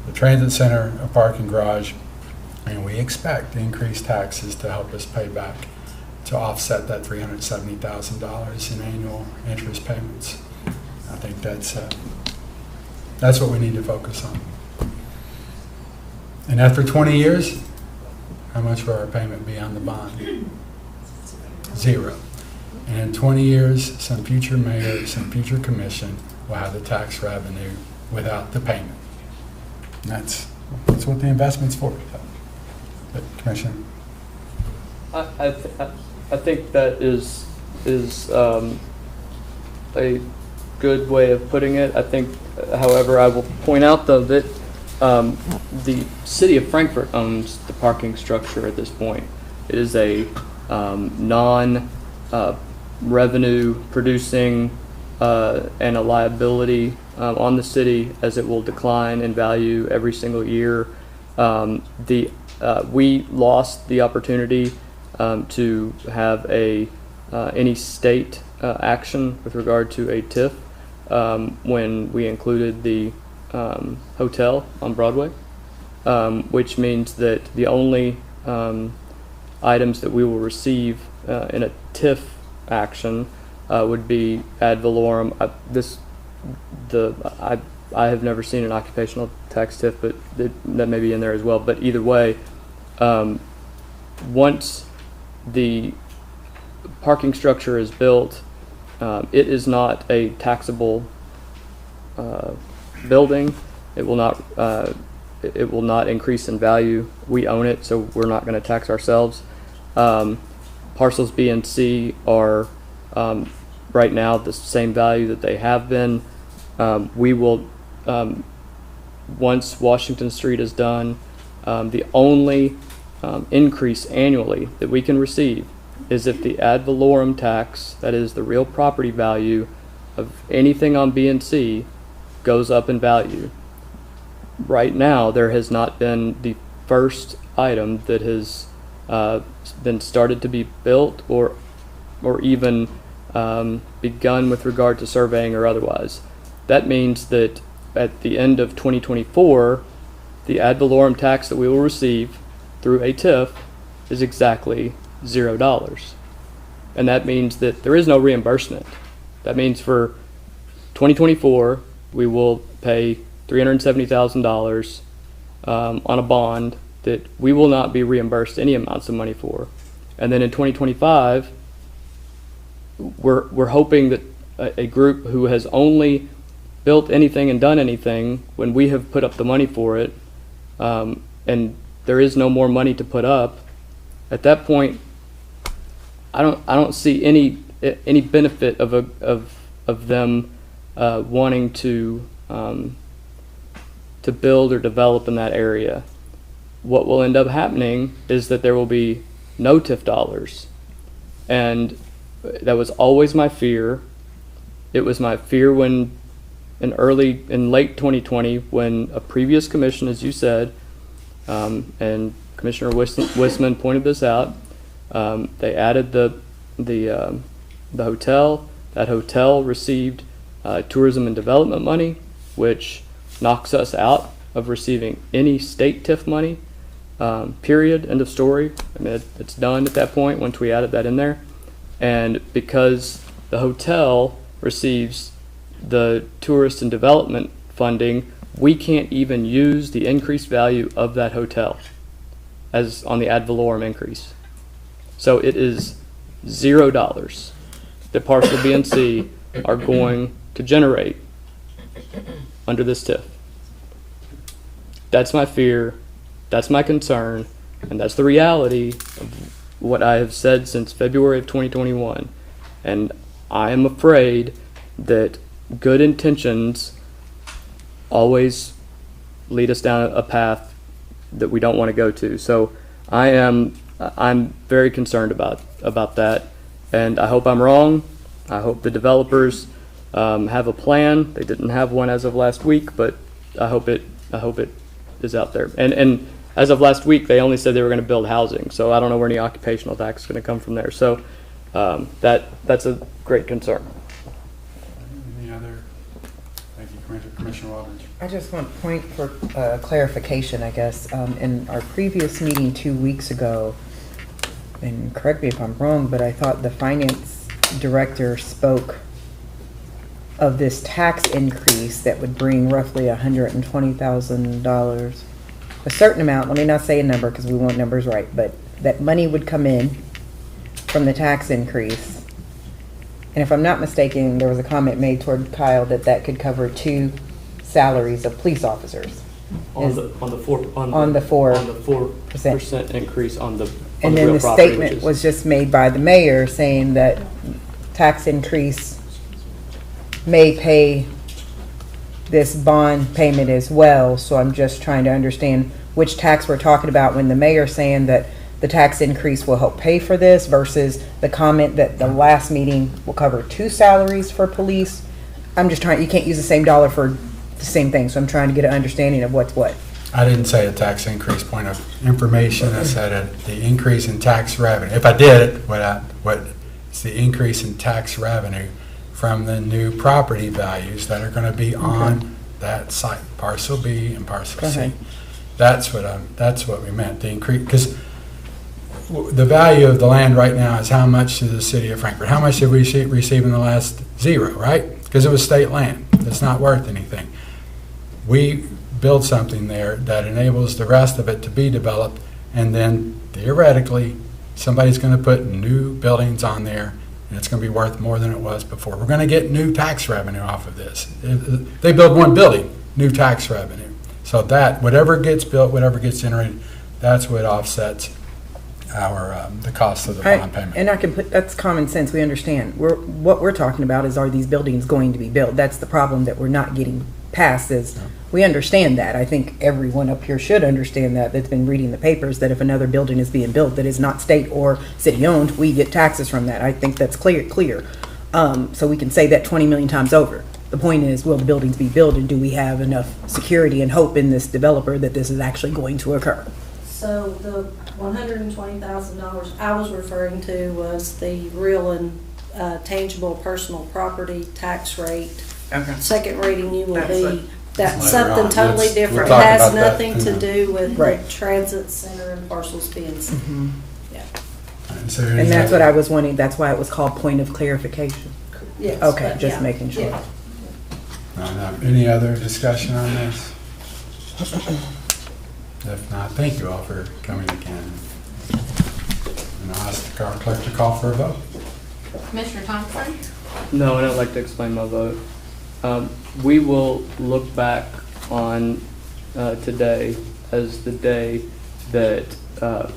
the transit center, a parking garage, and we expect increased taxes to help us pay back, to offset that $370,000 in annual interest payments. I think that's what we need to focus on. And after 20 years, how much will our payment be on the bond? 0. And in 20 years, some future mayor, some future commission will have the tax revenue without the payment. And that's what the investment's for. But, Commissioner? I think that is a good way of putting it. I think, however, I will point out though that the city of Frankfort owns the parking structure at this point. It is a non-revenue producing and a liability on the city, as it will decline in value every single year. We lost the opportunity to have any state action with regard to a TIF when we included the hotel on Broadway, which means that the only items that we will receive in a TIF action would be ad valorem. I have never seen an occupational tax TIF, but that may be in there as well. But either way, once the parking structure is built, it is not a taxable building. It will not increase in value. We own it, so we're not going to tax ourselves. Parcels B and C are right now the same value that they have been. We will, once Washington Street is done, the only increase annually that we can receive is if the ad valorem tax, that is the real property value of anything on B and C, goes up in value. Right now, there has not been the first item that has been started to be built or even begun with regard to surveying or otherwise. That means that at the end of 2024, the ad valorem tax that we will receive through a TIF is exactly $0. And that means that there is no reimbursement. That means for 2024, we will pay $370,000 on a bond that we will not be reimbursed any amounts of money for. And then in 2025, we're hoping that a group who has only built anything and done anything when we have put up the money for it, and there is no more money to put up, at that point, I don't see any benefit of them wanting to build or develop in that area. What will end up happening is that there will be no TIF dollars, and that was always my fear. It was my fear when in late 2020, when a previous commission, as you said, and Commissioner Wisman pointed this out, they added the hotel. That hotel received tourism and development money, which knocks us out of receiving any state TIF money. Period. End of story. I mean, it's done at that point once we added that in there. And because the hotel receives the tourist and development funding, we can't even use the increased value of that hotel as on the ad valorem increase. So it is $0 that parcel B and C are going to generate under this TIF. That's my fear, that's my concern, and that's the reality of what I have said since February of 2021. And I am afraid that good intentions always lead us down a path that we don't want to go to. So I'm very concerned about that, and I hope I'm wrong. I hope the developers have a plan. They didn't have one as of last week, but I hope it is out there. And as of last week, they only said they were going to build housing, so I don't know where any occupational tax is going to come from there. So that's a great concern. Any other? Thank you, Commissioner Aldridge. I just want to point for clarification, I guess. In our previous meeting 2 weeks ago, and correct me if I'm wrong, but I thought the finance director spoke of this tax increase that would bring roughly $120,000, a certain amount, let me not say a number because we want numbers right, but that money would come in from the tax increase. And if I'm not mistaken, there was a comment made toward Kyle that could cover 2 salaries of police officers. On the 4% increase on the and then the statement was just made by the mayor saying that tax increase may pay this bond payment as well. So I'm just trying to understand which tax we're talking about when the mayor's saying that the tax increase will help pay for this versus the comment that the last meeting will cover 2 salaries for police. I'm just trying, you can't use the same dollar for the same thing. So I'm trying to get an understanding of what's what. I didn't say a tax increase, point of information. I said the increase in tax revenue. If I did, it's the increase in tax revenue from the new property values that are going to be on that site, parcel B and parcel C. That's what we meant. The increase, because the value of the land right now is how much to the city of Frankfort? How much did we receive in the last? Zero, right? Because it was state land. It's not worth anything. We build something there that enables the rest of it to be developed, and then theoretically, somebody's going to put new buildings on there, and it's going to be worth more than it was before. We're going to get new tax revenue off of this. If they build one building, new tax revenue. So that, whatever gets built, whatever gets generated, that's what offsets our the cost of the bond payment. And I can put, that's common sense, we understand. What we're talking about is, are these buildings going to be built? That's the problem that we're not getting past is, we understand that. I think everyone up here should understand that, that's been reading the papers, that if another building is being built that is not state or city owned, we get taxes from that. I think that's clear. So we can say that 20 million times over. The point is, will the buildings be built, and do we have enough security and hope in this developer that this is actually going to occur? So the $120,000 I was referring to was the real and tangible personal property tax rate. Okay. Second reading you will That's be, that's later something on. totally We'll different. It talk has about that nothing in to a- do with Right. the transit center and parcels being. Yeah. And that's what I was wanting, that's why it was called point of clarification. Yes, Okay, but just yeah, making sure. yeah. Any other discussion on this? If not, thank you all for coming again. And I'll ask our clerk to call for a vote. Commissioner Thompson? No, and I'd like to explain my vote. We will look back on today as the day that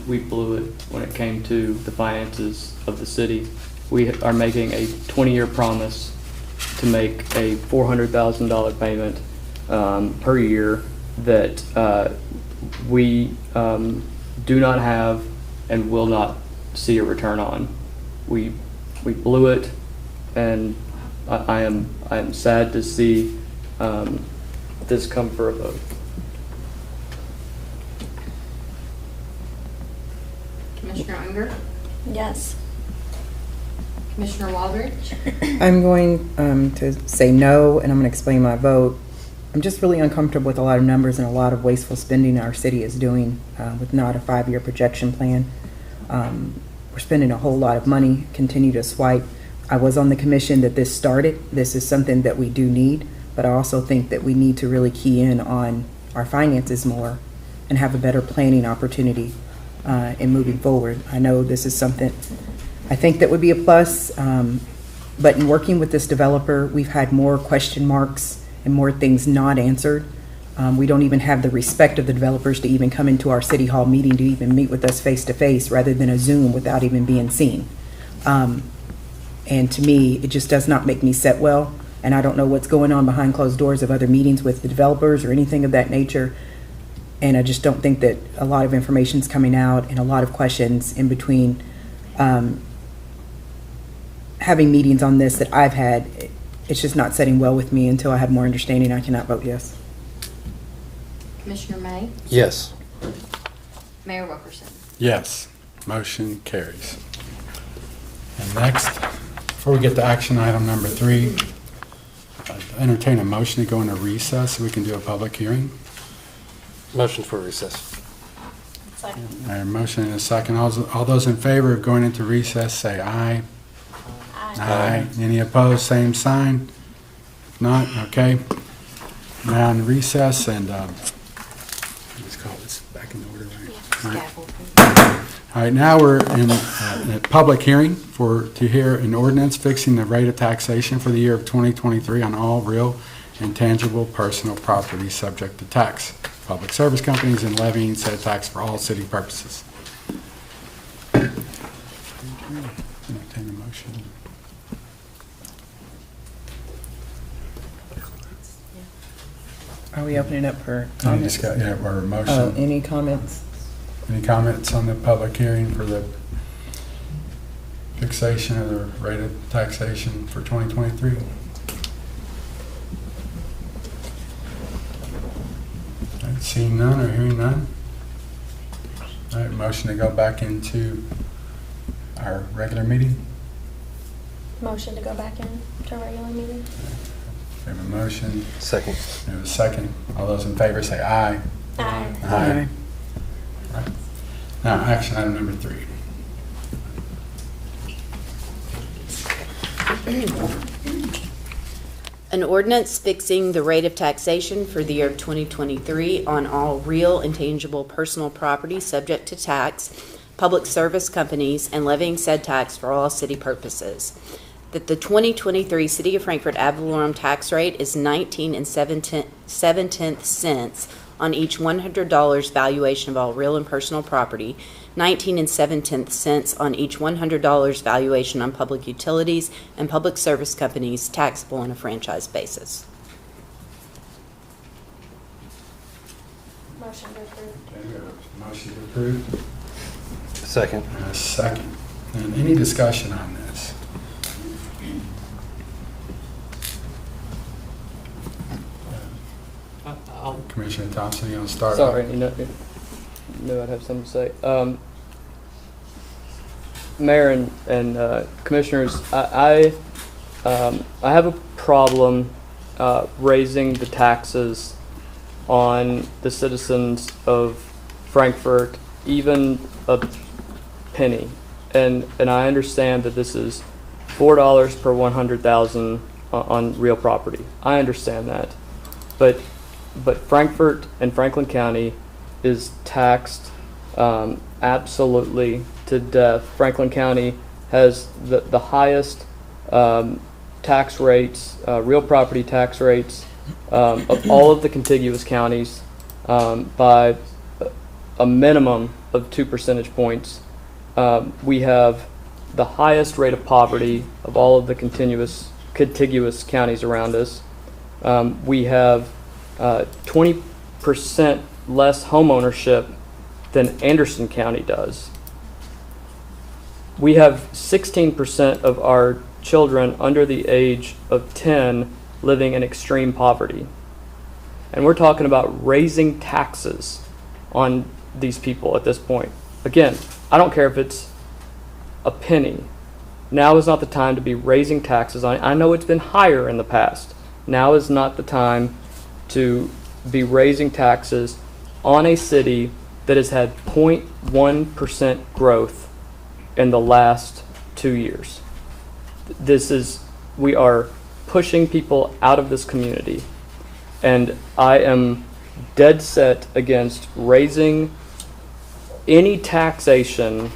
we blew it when it came to the finances of the city. We are making a 20-year promise to make a $400,000 payment per year that we do not have and will not see a return on. We blew it, and I am sad to see this come for a vote. Commissioner Unger? Yes. Commissioner Waldridge? I'm going to say no, and I'm going to explain my vote. I'm just really uncomfortable with a lot of numbers and a lot of wasteful spending our city is doing with not a 5-year projection plan. We're spending a whole lot of money, continue to swipe. I was on the commission that this started. This is something that we do need, but I also think that we need to really key in on our finances more and have a better planning opportunity in moving forward. I know this is something I think that would be a plus, but in working with this developer, we've had more question marks and more things not answered. We don't even have the respect of the developers to even come into our city hall meeting to even meet with us face to face rather than a Zoom without even being seen. And to me, it just does not make me sit well. And I don't know what's going on behind closed doors of other meetings with the developers or anything of that nature. And I just don't think that a lot of information's coming out and a lot of questions in between having meetings on this that I've had. It's just not setting well with me. Until I have more understanding, I cannot vote yes. Commissioner May? Yes. Mayor Wilkerson? Yes, motion carries. And next, before we get to action item number 3, I entertain a motion to go into recess so we can do a public hearing. Motion for recess. Second. All right, motion and a second. All those in favor of going into recess, say aye. Aye. Any opposed, same sign? If not, okay. Now in recess, and let's call this back in order, right? All right, now we're in a public hearing to hear an ordinance fixing the rate of taxation for the year of 2023 on all real and tangible personal property subject to tax, public service companies, and levying said tax for all city purposes. Entertain a motion. Are we opening up for comments? Yeah, or motion. Any comments? Any comments on the public hearing for the fixation of the rate of taxation for 2023? All right, seeing none or hearing none? All right, motion to go back into our regular meeting? Motion to go back in to regular meeting. We have a motion. Second. We have a second. All those in favor say aye. Aye. Aye. Right. Now, action item number 3. An ordinance fixing the rate of taxation for the year of 2023 on all real and tangible personal property subject to tax, public service companies, and levying said tax for all city purposes. That the 2023 City of Frankfort ad valorem tax rate is 19.7 cents on each $100 valuation of all real and personal property, 19.7 cents on each $100 valuation on public utilities and public service companies taxable on a franchise basis. Motion to approve. Okay, we have a motion to approve. Second. And a second. And any discussion on this? Commissioner Thompson, you want to start? Sorry, knew I'd have something to say. Mayor and commissioners, I have a problem raising the taxes on the citizens of Frankfort, even a penny. And I understand that this is $4 per 100,000 on real property. I understand that, but Frankfort and Franklin County is taxed absolutely to death. Franklin County has the highest tax rates, real property tax rates of all of the contiguous counties by a minimum of 2 percentage points. We have the highest rate of poverty of all of the contiguous counties around us. We have 20% less home ownership than Anderson County does. We have 16% of our children under the age of 10 living in extreme poverty. And we're talking about raising taxes on these people at this point. Again, I don't care if it's a penny. Now is not the time to be raising taxes on it. I know it's been higher in the past. Now is not the time to be raising taxes on a city that has had 0.1% growth in the last 2 years. We are pushing people out of this community, and I am dead set against raising any taxation,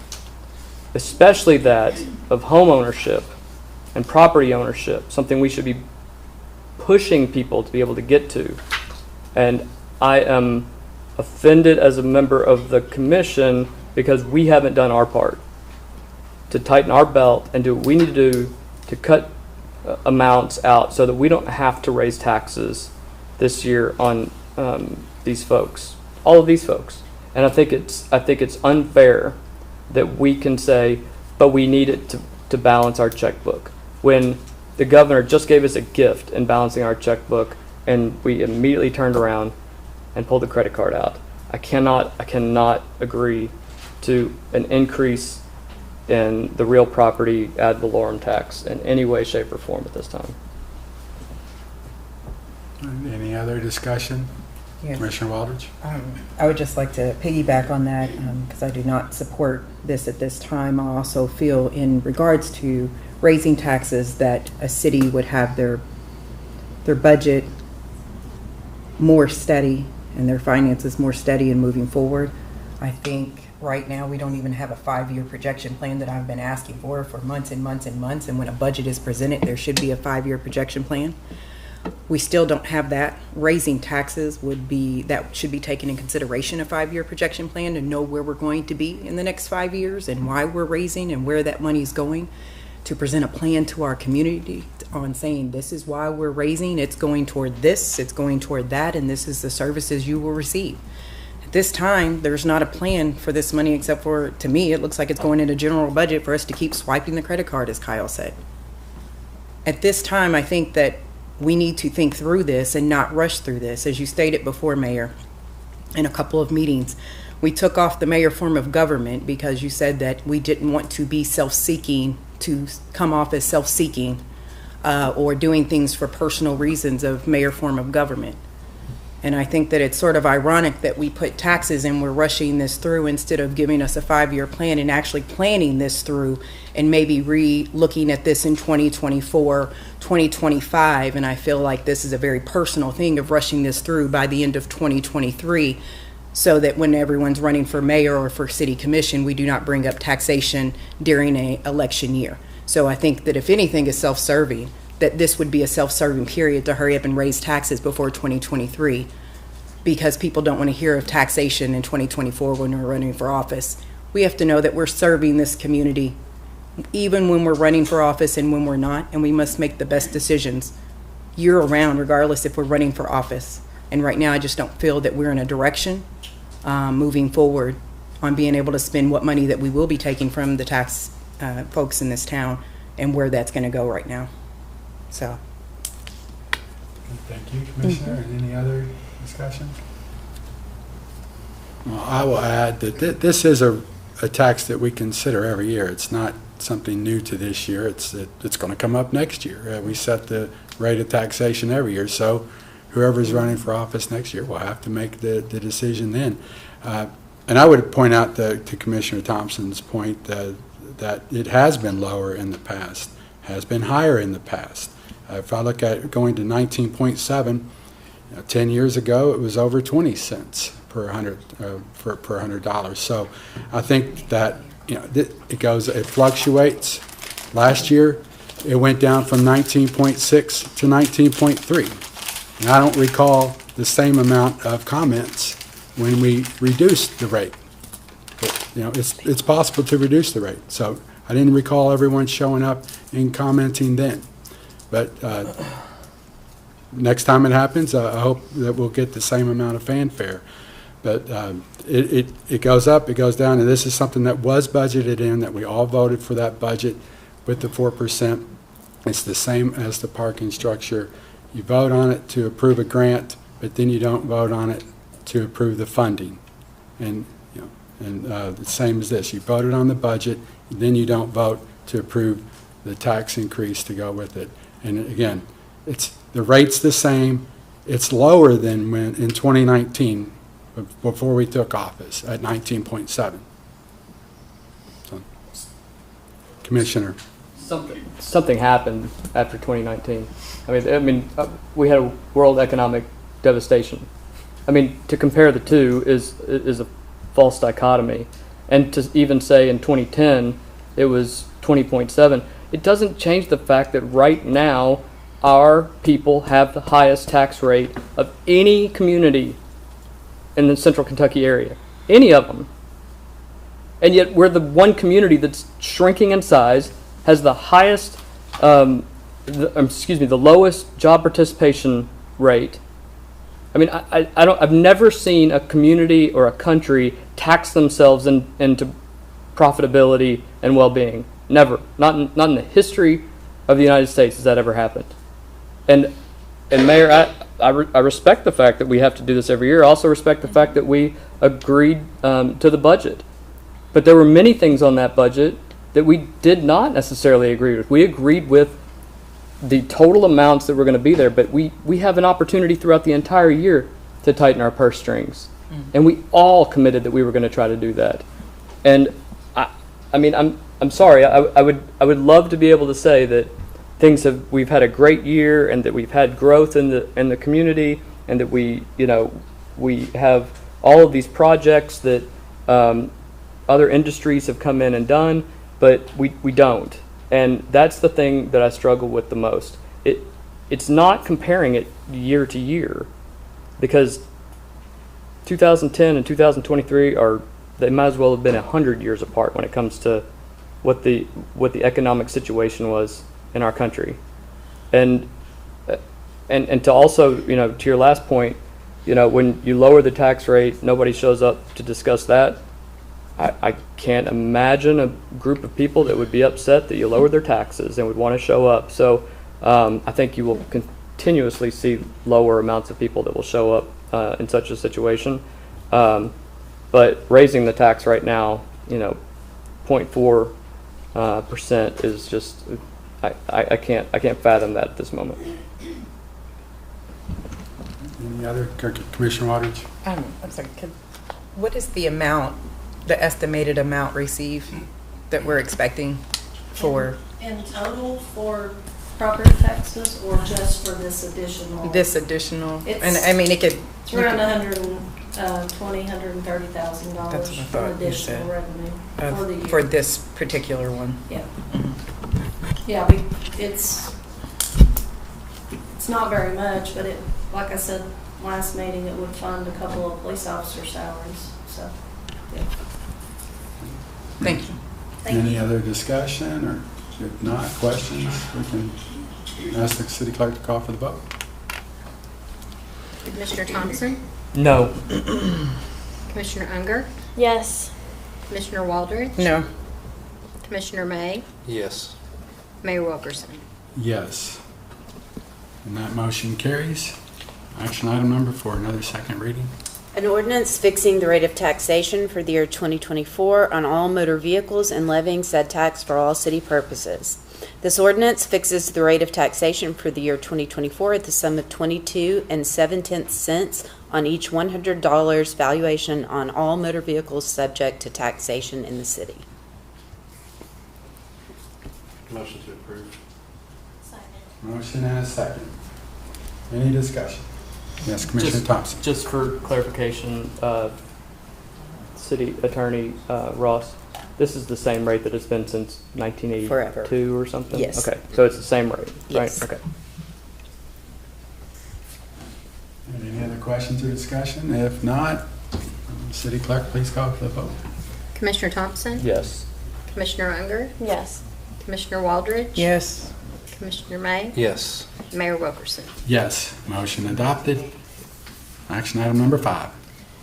especially that of home ownership and property ownership, something we should be pushing people to be able to get to. And I am offended as a member of the commission because we haven't done our part to tighten our belt and do what we need to do to cut amounts out so that we don't have to raise taxes this year on these folks, all of these folks. And I think it's unfair that we can say, but we need it to balance our checkbook, when the governor just gave us a gift in balancing our checkbook, and we immediately turned around and pulled the credit card out. I cannot agree to an increase in the real property ad valorem tax in any way, shape, or form at this time. Any other discussion? Yes. Commissioner Waldridge? I would just like to piggyback on that because I do not support this at this time. I also feel in regards to raising taxes that a city would have their budget more steady and their finances more steady and moving forward. I think right now we don't even have a 5-year projection plan that I've been asking for months and months and months, and when a budget is presented there should be a 5-year projection plan. We still don't have that. Raising taxes should be taken in consideration, a 5-year projection plan, to know where we're going to be in the next 5 years and why we're raising and where that money is going, to present a plan to our community on saying this is why we're raising, it's going toward this, it's going toward that, and this is the services you will receive. At this time, there's not a plan for this money except for, to me, it looks like it's going into general budget for us to keep swiping the credit card, as Kyle said. At this time, I think that we need to think through this and not rush through this. As you stated before, Mayor, in a couple of meetings, we took off the mayor form of government because you said that we didn't want to be self-seeking, to come off as self-seeking or doing things for personal reasons of mayor form of government. And I think that it's sort of ironic that we put taxes and we're rushing this through instead of giving us a 5-year plan and actually planning this through and maybe re-looking at this in 2024, 2025. And I feel like this is a very personal thing of rushing this through by the end of 2023 so that when everyone's running for mayor or for city commission, we do not bring up taxation during an election year. So I think that if anything is self-serving, that this would be a self-serving period to hurry up and raise taxes before 2023 because people don't want to hear of taxation in 2024 when we're running for office. We have to know that we're serving this community even when we're running for office and when we're not, and we must make the best decisions year-round regardless if we're running for office. And right now I just don't feel that we're in a direction moving forward on being able to spend what money that we will be taking from the tax folks in this town and where that's going to go right now. So. Thank you, Commissioner. And any other discussion? Well, I will add that this is a tax that we consider every year. It's not something new to this year. It's going to come up next year. We set the rate of taxation every year, so whoever's running for office next year will have to make the decision then. And I would point out to Commissioner Thompson's point that it has been lower in the past, has been higher in the past. If I look at going to 19.7, 10 years ago it was over 20 cents per $100. So I think that it fluctuates. Last year it went down from 19.6 to 19.3, and I don't recall the same amount of comments when we reduced the rate. But, it's possible to reduce the rate. So I didn't recall everyone showing up and commenting then. But next time it happens, I hope that we'll get the same amount of fanfare. But it goes up, it goes down, and this is something that was budgeted in, that we all voted for that budget with the 4%. It's the same as the parking structure. You vote on it to approve a grant, but then you don't vote on it to approve the funding. And the same as this. You voted on the budget, then you don't vote to approve the tax increase to go with it. And again, the rate's the same. It's lower than when in 2019, before we took office, at 19.7. So, Commissioner. Something happened after 2019. I mean, we had a world economic devastation. I mean, to compare the two is a false dichotomy. And to even say in 2010 it was 20.7, it doesn't change the fact that right now our people have the highest tax rate of any community in the central Kentucky area. Any of them. And yet we're the one community that's shrinking in size, has the highest, the lowest job participation rate. I mean, I've never seen a community or a country tax themselves into profitability and well-being. Never. Not in the history of the United States has that ever happened. And Mayor, I respect the fact that we have to do this every year. I also respect the fact that we agreed to the budget. But there were many things on that budget that we did not necessarily agree with. We agreed with the total amounts that were going to be there, but we have an opportunity throughout the entire year to tighten our purse strings. And we all committed that we were going to try to do that. And I mean, I'm sorry. I would love to be able to say that we've had a great year and that we've had growth in the community and that we have all of these projects that other industries have come in and done, but we don't. And that's the thing that I struggle with the most. It's not comparing it year to year, because 2010 and 2023 they might as well have been 100 years apart when it comes to what the economic situation was in our country. And to also, to your last point, when you lower the tax rate, nobody shows up to discuss that. I can't imagine a group of people that would be upset that you lowered their taxes and would want to show up. So I think you will continuously see lower amounts of people that will show up in such a situation. But raising the tax right now, 0.4% is just, I can't fathom that at this moment. Any other, Commissioner Waters? I'm sorry, what is the amount, the estimated amount received that we're expecting for In total for property taxes or just for this additional? this additional? It's- And I mean, it could. It's around $130,000 That's what I thought in you additional said. revenue for the year. For this particular one. Yeah. Yeah, it's not very much, but it, like I said last meeting, it would fund a couple of police officer salaries, so, yeah. Thank you. Any other discussion, or if not, questions, we can ask the city clerk to call for the vote. Commissioner Thompson? No. Commissioner Unger? Yes. Commissioner Waldridge? No. Commissioner May? Yes. Mayor Wilkerson? Yes. And that motion carries. Action item number 4, another second reading. An ordinance fixing the rate of taxation for the year 2024 on all motor vehicles and levying said tax for all city purposes. This ordinance fixes the rate of taxation for the year 2024 at the sum of 22 7/10 cents on each $100 valuation on all motor vehicles subject to taxation in the city. Motion to approve. Motion and a second. Any discussion? Yes, Commissioner Thompson. Just for clarification, City Attorney Ross, this is the same rate that it's been since 1982 Forever. or something? Yes. Okay, so it's the same rate, Yes. right? Okay. Any other questions or discussion? If not, City Clerk, please call for the vote. Commissioner Thompson? Yes. Commissioner Unger? Yes. Commissioner Waldridge? Yes. Commissioner May? Yes. Mayor Wilkerson? Yes, motion adopted. Action item number 5.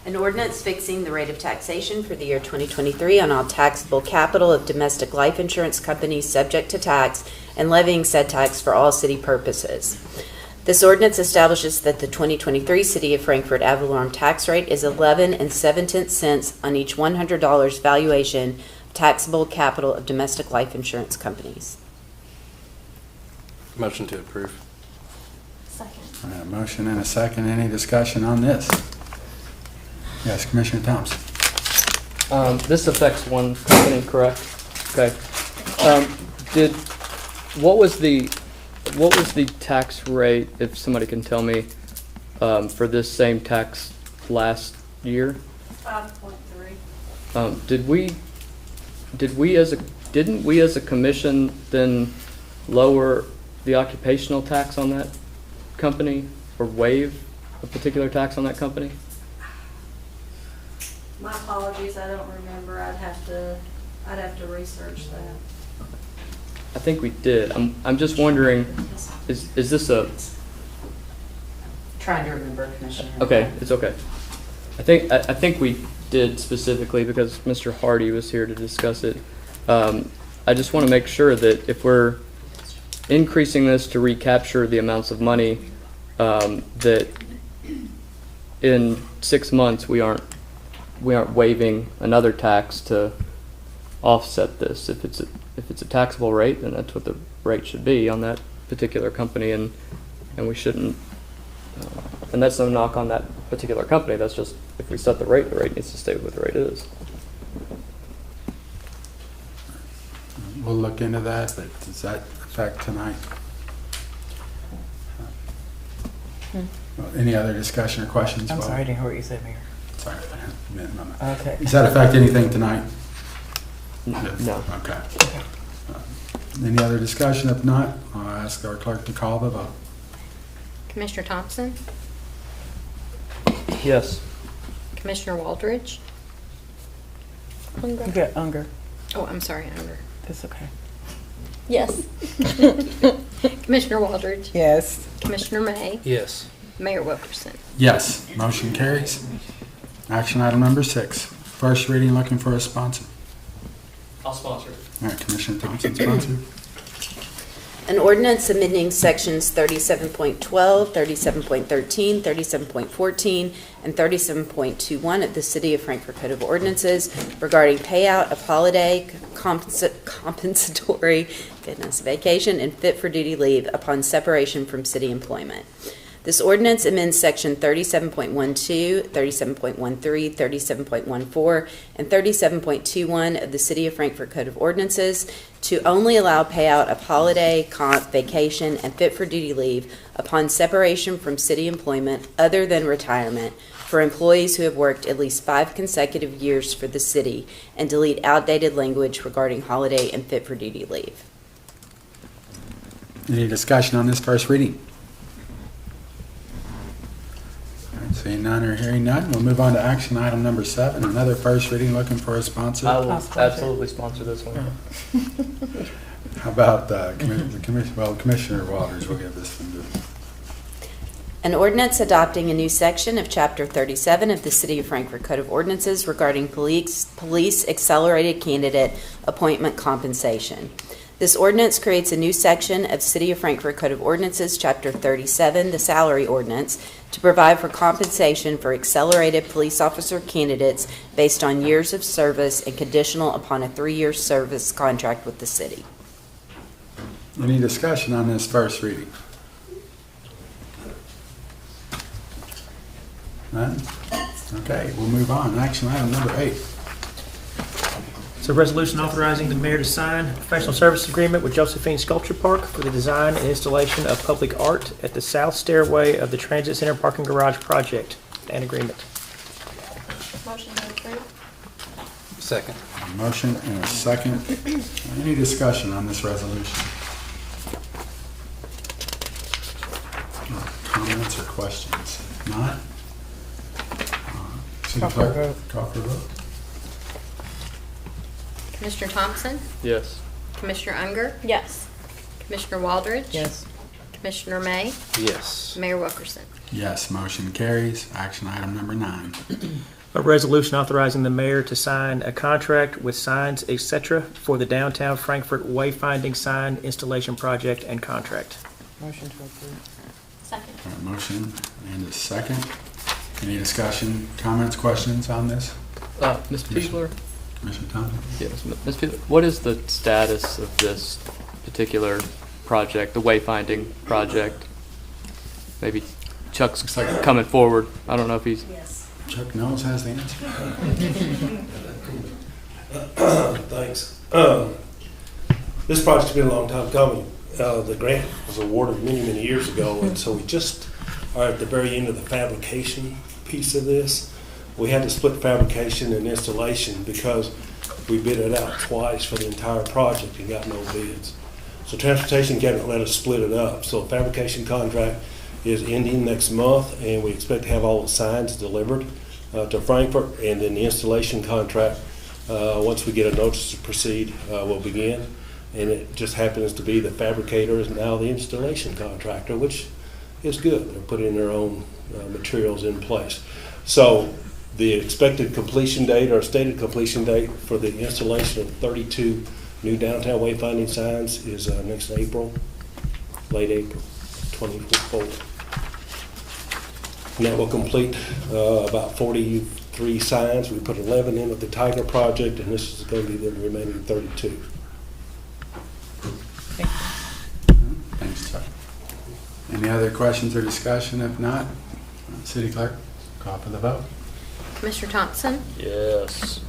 An ordinance fixing the rate of taxation for the year 2023 on all taxable capital of domestic life insurance companies subject to tax and levying said tax for all city purposes. This ordinance establishes that the 2023 City of Frankfort ad valorem tax rate is 11 7/10 cents on each $100 valuation of taxable capital of domestic life insurance companies. Motion to approve. Second. Motion and a second. Any discussion on this? Yes, Commissioner Thompson. This affects one company, correct? Okay. What was the tax rate, if somebody can tell me, for this same tax last year? 5.3. Didn't we as a commission then lower the occupational tax on that company or waive a particular tax on that company? My apologies, I don't remember. I'd have to research that. I think we did. I'm just wondering, is this a, Trying to remember, Commissioner. okay, it's okay. I think we did specifically because Mr. Hardy was here to discuss it. I just want to make sure that if we're increasing this to recapture the amounts of money, that in 6 months we aren't waiving another tax to offset this. If it's a taxable rate, then that's what the rate should be on that particular company, and we shouldn't. And that's no knock on that particular company. That's just if we set the rate needs to stay what the rate is. We'll look into that, but does that affect tonight? Any other discussion or questions? I'm sorry, I didn't hear what you said, Mayor. Sorry. Okay. Does that affect anything tonight? No. Okay. Any other discussion? If not, I'll ask our clerk to call the vote. Commissioner Thompson? Yes. Commissioner Waldridge? You got Unger. Oh, I'm sorry, Unger. That's okay. Yes. Commissioner Waldridge? Yes. Commissioner May? Yes. Mayor Wilkerson? Yes, motion carries. Action item number 6. First reading, looking for a sponsor. I'll sponsor it. All right, Commissioner Thompson, sponsor. An ordinance amending sections 37.12, 37.13, 37.14, and 37.21 of the City of Frankfort Code of Ordinances regarding payout of holiday, compensatory, vacation, and fit-for-duty leave upon separation from city employment. This ordinance amends Section 37.12, 37.13, 37.14, and 37.21 of the City of Frankfort Code of Ordinances to only allow payout of holiday, comp, vacation, and fit-for-duty leave upon separation from city employment other than retirement for employees who have worked at least 5 consecutive years for the city, and delete outdated language regarding holiday and fit-for-duty leave. Any discussion on this first reading? All right, seeing none or hearing none, we'll move on to action item number 7, another first reading, looking for a sponsor. I will absolutely sponsor this one. How about Commissioner Walters will give this one to. An ordinance adopting a new section of Chapter 37 of the City of Frankfort Code of Ordinances regarding police accelerated candidate appointment compensation. This ordinance creates a new section of City of Frankfort Code of Ordinances, Chapter 37, the Salary Ordinance, to provide for compensation for accelerated police officer candidates based on years of service and conditional upon a 3-year service contract with the city. Any discussion on this first reading? None? Okay, we'll move on. Action item number 8. It's a resolution authorizing the mayor to sign a professional services agreement with Josephine Sculpture Park for the design and installation of public art at the south stairway of the Transit Center Parking Garage project and agreement. Motion to approve. Second. A motion and a second. Any discussion on this resolution? Comments or questions? Not? City Clerk, call for a vote. Commissioner Thompson? Yes. Commissioner Unger? Yes. Commissioner Waldridge? Yes. Commissioner May? Yes. Mayor Wilkerson? Yes, motion carries. Action item number 9. A resolution authorizing the mayor to sign a contract with Signs, etc. for the downtown Frankfort wayfinding sign installation project and contract. Motion to approve. Second. A motion and a second. Any discussion, comments, questions on this? Ms. Peebler? Commissioner Thompson? Yes, Ms. Peebler, what is the status of this particular project, the wayfinding project? Maybe Chuck's coming forward. I don't know if he's... Yes. Chuck Knowles has the answer. Thanks. This project's been a long time coming. The grant was awarded many, many years ago, and so we just are at the very end of the fabrication piece of this. We had to split fabrication and installation because we bid it out twice for the entire project and got no bids. So transportation can't let us split it up. So fabrication contract is ending next month, and we expect to have all the signs delivered to Frankfort, and then the installation contract, once we get a notice to proceed, will begin. And it just happens to be the fabricator is now the installation contractor, which is good. They're putting their own materials in place. So the expected completion date or stated completion date for the installation of 32 new downtown wayfinding signs is next April, late April 24. And that will complete about 43 signs. We put 11 in with the Tiger project, and this is going to be the remaining 32. Thanks, Chuck. Any other questions or discussion? If not, City Clerk, call for the vote. Commissioner Thompson? Yes.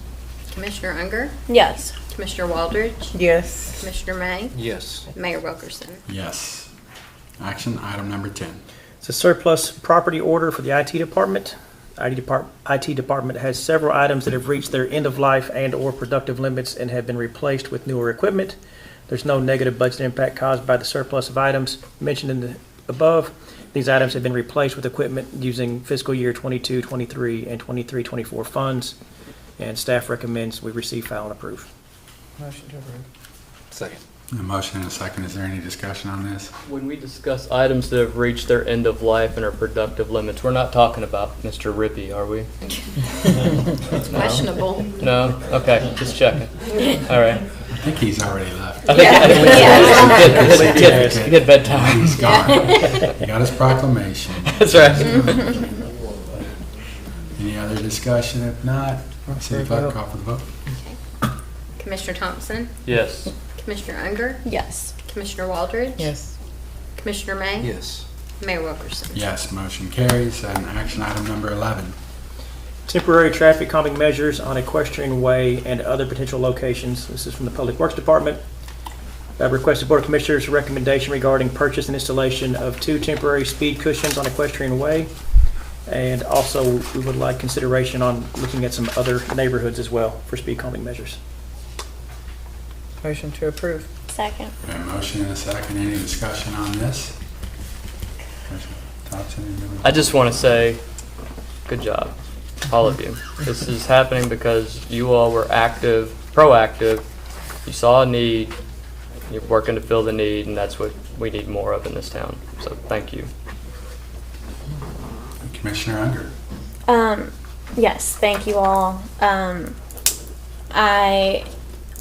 Commissioner Unger? Yes. Commissioner Waldridge? Yes. Commissioner May? Yes. Mayor Wilkerson? Yes. Action item number 10. It's a surplus property order for the IT department. IT department has several items that have reached their end of life and or productive limits and have been replaced with newer equipment. There's no negative budget impact caused by the surplus of items mentioned in the above. These items have been replaced with equipment using fiscal year 22, 23, and 23, 24 funds, and staff recommends we receive, file, and approve. Motion to approve. Second. A motion and a second. Is there any discussion on this? When we discuss items that have reached their end of life and are productive limits, we're not talking about Mr. Rippey, are we? It's questionable. No? Okay, just checking. All right. I think he's already left. I think he did bedtime. He's gone. He got his proclamation. That's right. Any other discussion? If not, City Clerk, call for the vote. Okay. Commissioner Thompson? Yes. Commissioner Unger? Yes. Commissioner Waldridge? Yes. Commissioner May? Yes. Mayor Wilkerson. Yes, motion carries. And action item number 11. Temporary traffic calming measures on Equestrian Way and other potential locations. This is from the Public Works Department. I've requested Board of Commissioners' recommendation regarding purchase and installation of 2 temporary speed cushions on Equestrian Way. And also, we would like consideration on looking at some other neighborhoods as well for speed calming measures. Motion to approve. Second. A motion and a second. Any discussion on this? Commissioner Thompson? I just want to say, good job, all of you. This is happening because you all were active, proactive. You saw a need, you're working to fill the need, and that's what we need more of in this town. So thank you. Commissioner Unger. Yes, thank you all. I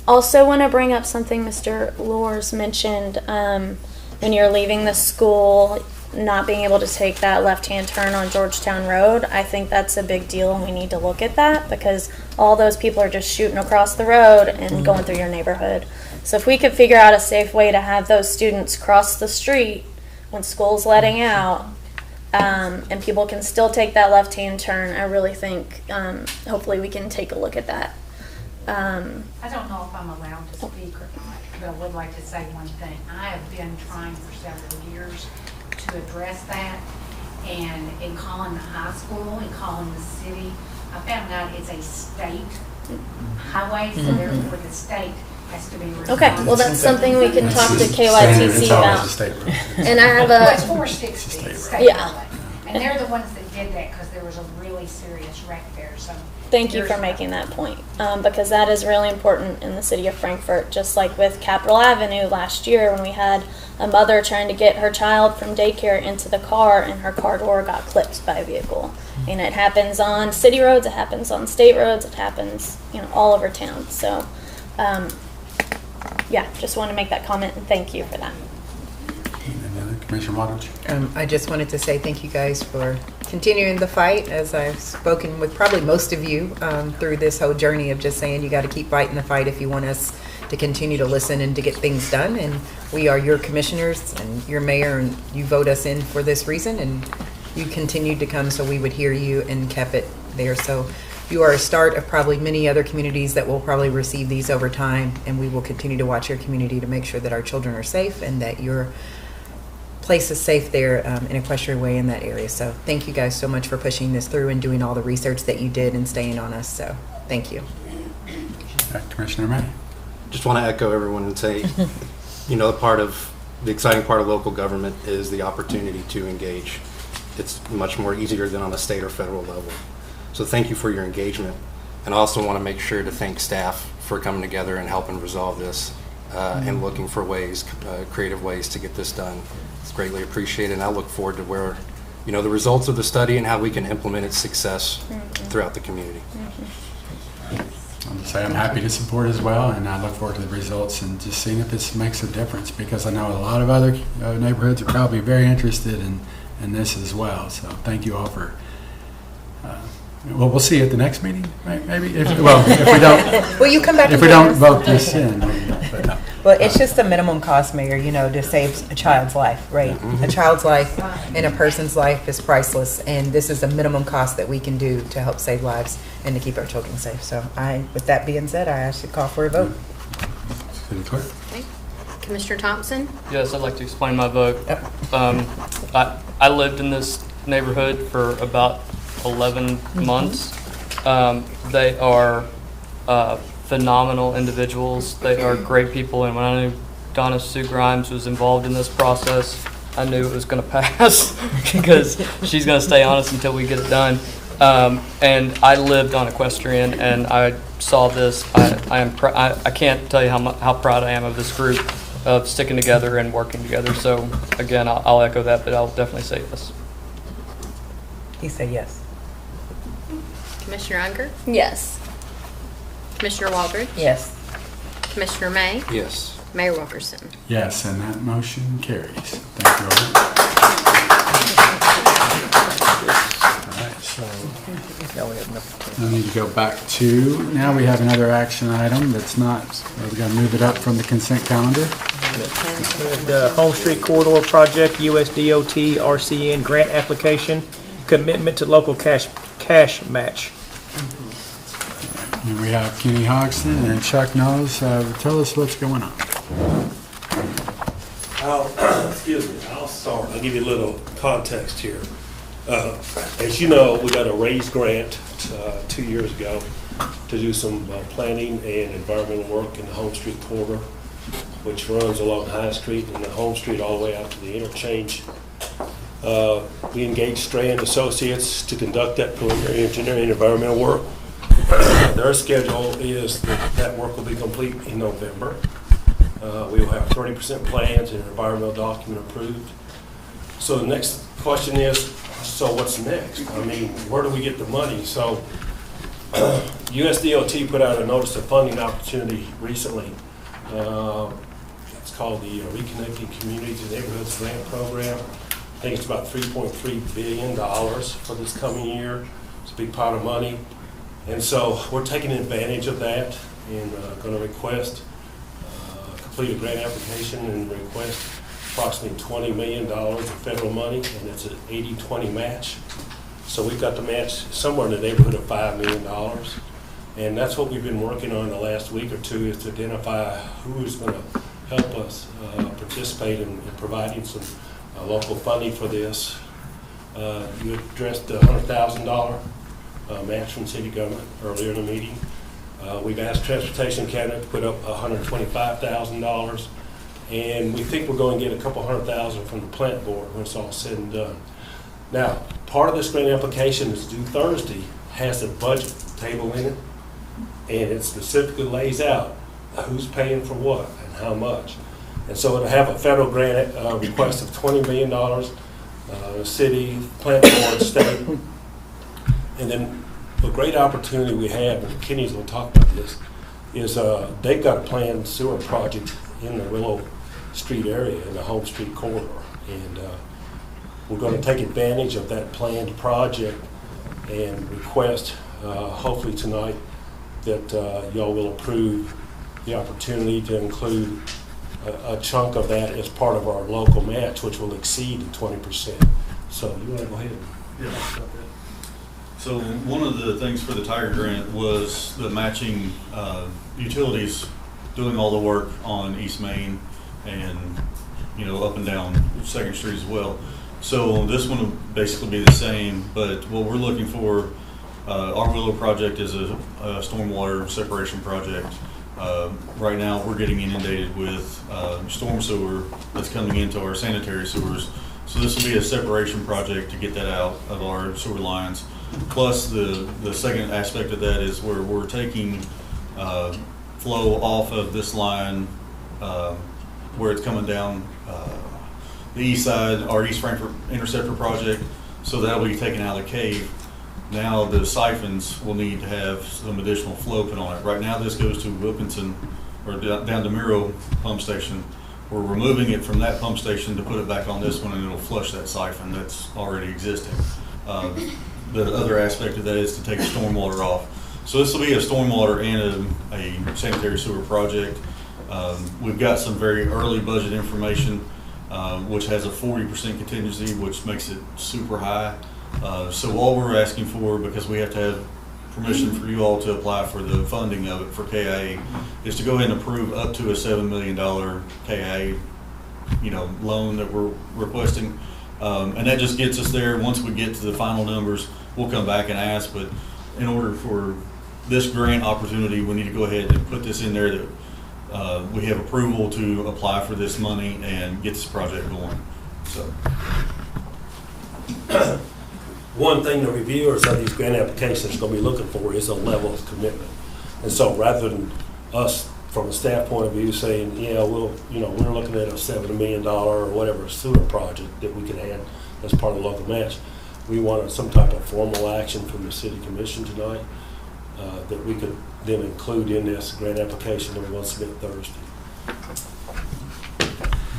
also want to bring up something Mr. Loers mentioned when you're leaving the school, not being able to take that left-hand turn on Georgetown Road. I think that's a big deal, and we need to look at that because all those people are just shooting across the road and going through your neighborhood. So if we could figure out a safe way to have those students cross the street when school's letting out, and people can still take that left-hand turn, I really think hopefully we can take a look at that. I don't know if I'm allowed to speak or not, but I would like to say one thing. I have been trying for several years to address that, and in calling the high school and calling the city, I found out it's a state highway, so therefore the state has to be responsible. Okay, well that's something we can talk to KYTC about. And I have Well, it's a, 460 state Yeah. highway, and they're the ones that did that because there was a really serious wreck there, so. thank you for years ago. making that point, because that is really important in the city of Frankfort, just like with Capitol Avenue last year when we had a mother trying to get her child from daycare into the car and her car door got clipped by a vehicle. And it happens on city roads, it happens on state roads, it happens, all over town. So, yeah, just want to make that comment and thank you for that. Commissioner Waters. I just wanted to say thank you guys for continuing the fight, as I've spoken with probably most of you through this whole journey of just saying you got to keep fighting the fight if you want us to continue to listen and to get things done. And we are your commissioners and your mayor, and you vote us in for this reason, and you continued to come so we would hear you and kept it there. So you are a start of probably many other communities that will probably receive these over time, and we will continue to watch your community to make sure that our children are safe and that your place is safe there in Equestrian Way in that area. So thank you guys so much for pushing this through and doing all the research that you did and staying on us. So thank you. Commissioner May. Just want to echo everyone and say, the exciting part of local government is the opportunity to engage. It's much more easier than on a state or federal level. So thank you for your engagement. And I also want to make sure to thank staff for coming together and helping resolve this and looking for ways, creative ways to get this done. It's greatly appreciated, and I look forward to where, the results of the study and how we can implement its success throughout the community. I'll just say I'm happy to support as well, and I look forward to the results and just seeing if this makes a difference, because I know a lot of other neighborhoods are probably very interested in this as well. So thank you all for. Well, we'll see you at the next meeting, maybe. If we don't. Will you come back? If we don't vote this in. But no. Well, it's just a minimum cost, Mayor, to save a child's life, right? A child's life and a person's life is priceless, and this is a minimum cost that we can do to help save lives and to keep our children safe. So with that being said, I ask you to call for a vote. City Clerk. Okay. Commissioner Thompson? Yes, I'd like to explain my vote. I lived in this neighborhood for about 11 months. They are phenomenal individuals. They are great people, and when I knew Donna Sue Grimes was involved in this process, I knew it was going to pass because she's going to stay on us until we get it done. And I lived on Equestrian, and I saw this. I can't tell you how proud I am of this group of sticking together and working together. So again, I'll echo that, but I'll definitely say yes. He said yes. Commissioner Unger? Yes. Commissioner Waldridge? Yes. Commissioner May? Yes. Mayor Wilkerson? Yes, and that motion carries. Thank you all. All right, so I need to go back to, now we have another action item that's not, we're going to move it up from the consent calendar. The Home Street Corridor Project, USDOT RCN grant application, commitment to local cash match. And we have Kenny Hoxton and Chuck Knowles. Tell us what's going on. I'll start. I'll give you a little context here. As you know, we got a raised grant 2 years ago to do some planning and environmental work in the Home Street corridor, which runs along High Street and the Home Street all the way out to the interchange. We engaged Strand Associates to conduct that preliminary engineering and environmental work. Their schedule is that work will be complete in November. We will have 30% plans and an environmental document approved. So the next question is, so what's next? I mean, where do we get the money? So USDOT put out a notice of funding opportunity recently. It's called the Reconnecting Communities and Neighborhoods Grant Program. I think it's about $3.3 billion for this coming year. It's a big pot of money. And so we're taking advantage of that and going to request, complete a grant application and request approximately $20 million of federal money, and it's an 80-20 match. So we've got to match somewhere in the neighborhood of $5 million. And that's what we've been working on the last week or two, is to identify who is going to help us participate in providing some local funding for this. You addressed the $100,000 match from city government earlier in the meeting. We've asked Transportation Cabinet to put up $125,000, and we think we're going to get a couple $100,000 from the plant board when it's all said and done. Now, part of this grant application is due Thursday, has a budget table in it, and it specifically lays out who's paying for what and how much. And so it'll have a federal grant request of $20 million, city, plant board, state. And then the great opportunity we have, and Kenny's going to talk about this, is they've got a planned sewer project in the Willow Street area, in the Home Street corridor. And we're going to take advantage of that planned project and request, hopefully tonight, that y'all will approve the opportunity to include a chunk of that as part of our local match, which will exceed 20%. So you want to go ahead? Yeah. So one of the things for the Tiger Grant was the matching utilities doing all the work on East Main and, you know, up and down 2nd Street as well. So this one will basically be the same, but what we're looking for, our Willow project is a stormwater separation project. Right now we're getting inundated with storm sewer that's coming into our sanitary sewers. So this will be a separation project to get that out of our sewer lines. Plus the second aspect of that is where we're taking flow off of this line where it's coming down the east side, our East Frankfort Interceptor project, so that'll be taken out of the cave. Now the siphons will need to have some additional flow put on it. Right now this goes to Wilkinson, or down to Miro pump station. We're removing it from that pump station to put it back on this one, and it'll flush that siphon that's already existing. The other aspect of that is to take the stormwater off. So this will be a stormwater and a sanitary sewer project. We've got some very early budget information, which has a 40% contingency, which makes it super high. So all we're asking for, because we have to have permission for you all to apply for the funding of it for KIA, is to go ahead and approve up to a $7 million KIA, loan that we're requesting. And that just gets us there. Once we get to the final numbers, we'll come back and ask, but in order for this grant opportunity, we need to go ahead and put this in there that we have approval to apply for this money and get this project going. So, one thing the reviewers of these grant applications are going to be looking for is a level of commitment. And so rather than us from a staff point of view saying, yeah, we're looking at a $7 million or whatever sewer project that we can add as part of the local match, we wanted some type of formal action from the city commission tonight that we could then include in this grant application that we want to submit Thursday.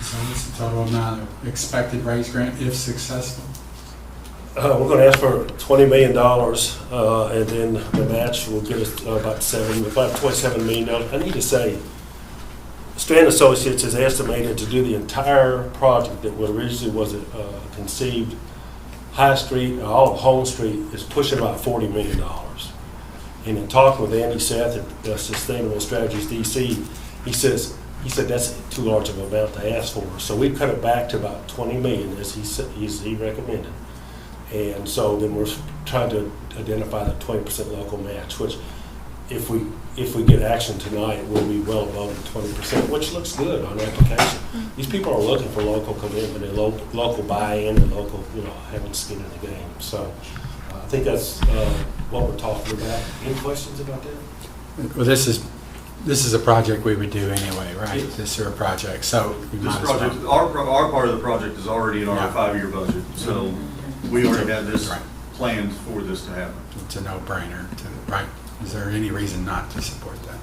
So what's the total amount of expected raise grant if successful? We're going to ask for $20 million, and then the match will get us about $27 million. I need to say, Strand Associates is estimated to do the entire project that originally was conceived. High Street, all of Home Street is pushing about $40 million. And in talking with Andy Seth at Sustainable Strategies DC, he said that's too large of an amount to ask for. So we cut it back to about $20 million as he recommended. And so then we're trying to identify the 20% local match, which if we get action tonight, we'll be well above the 20%, which looks good on application. These people are looking for local commitment and local buy-in and local, having skin in the game. So I think that's what we're talking about. Any questions about that? Well, this is a project we would do anyway, right? This sewer project, so we This might as project, well. our part of the project is already in our 5-year budget, so we already have this planned for this to happen. It's a no-brainer, right? Is there any reason not to support that?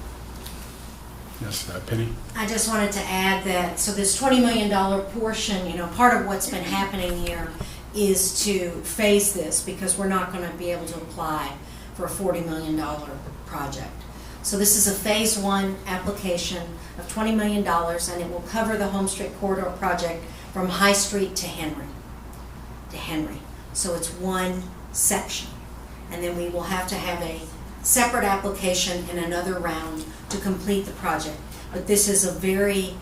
Yes, Penny? I just wanted to add that, so this $20 million portion, part of what's been happening here is to phase this because we're not going to be able to apply for a $40 million project. So this is a phase 1 application of $20 million, and it will cover the Home Street Corridor project from High Street to Henry. So it's one section. And then we will have to have a separate application in another round to complete the project. But this is a very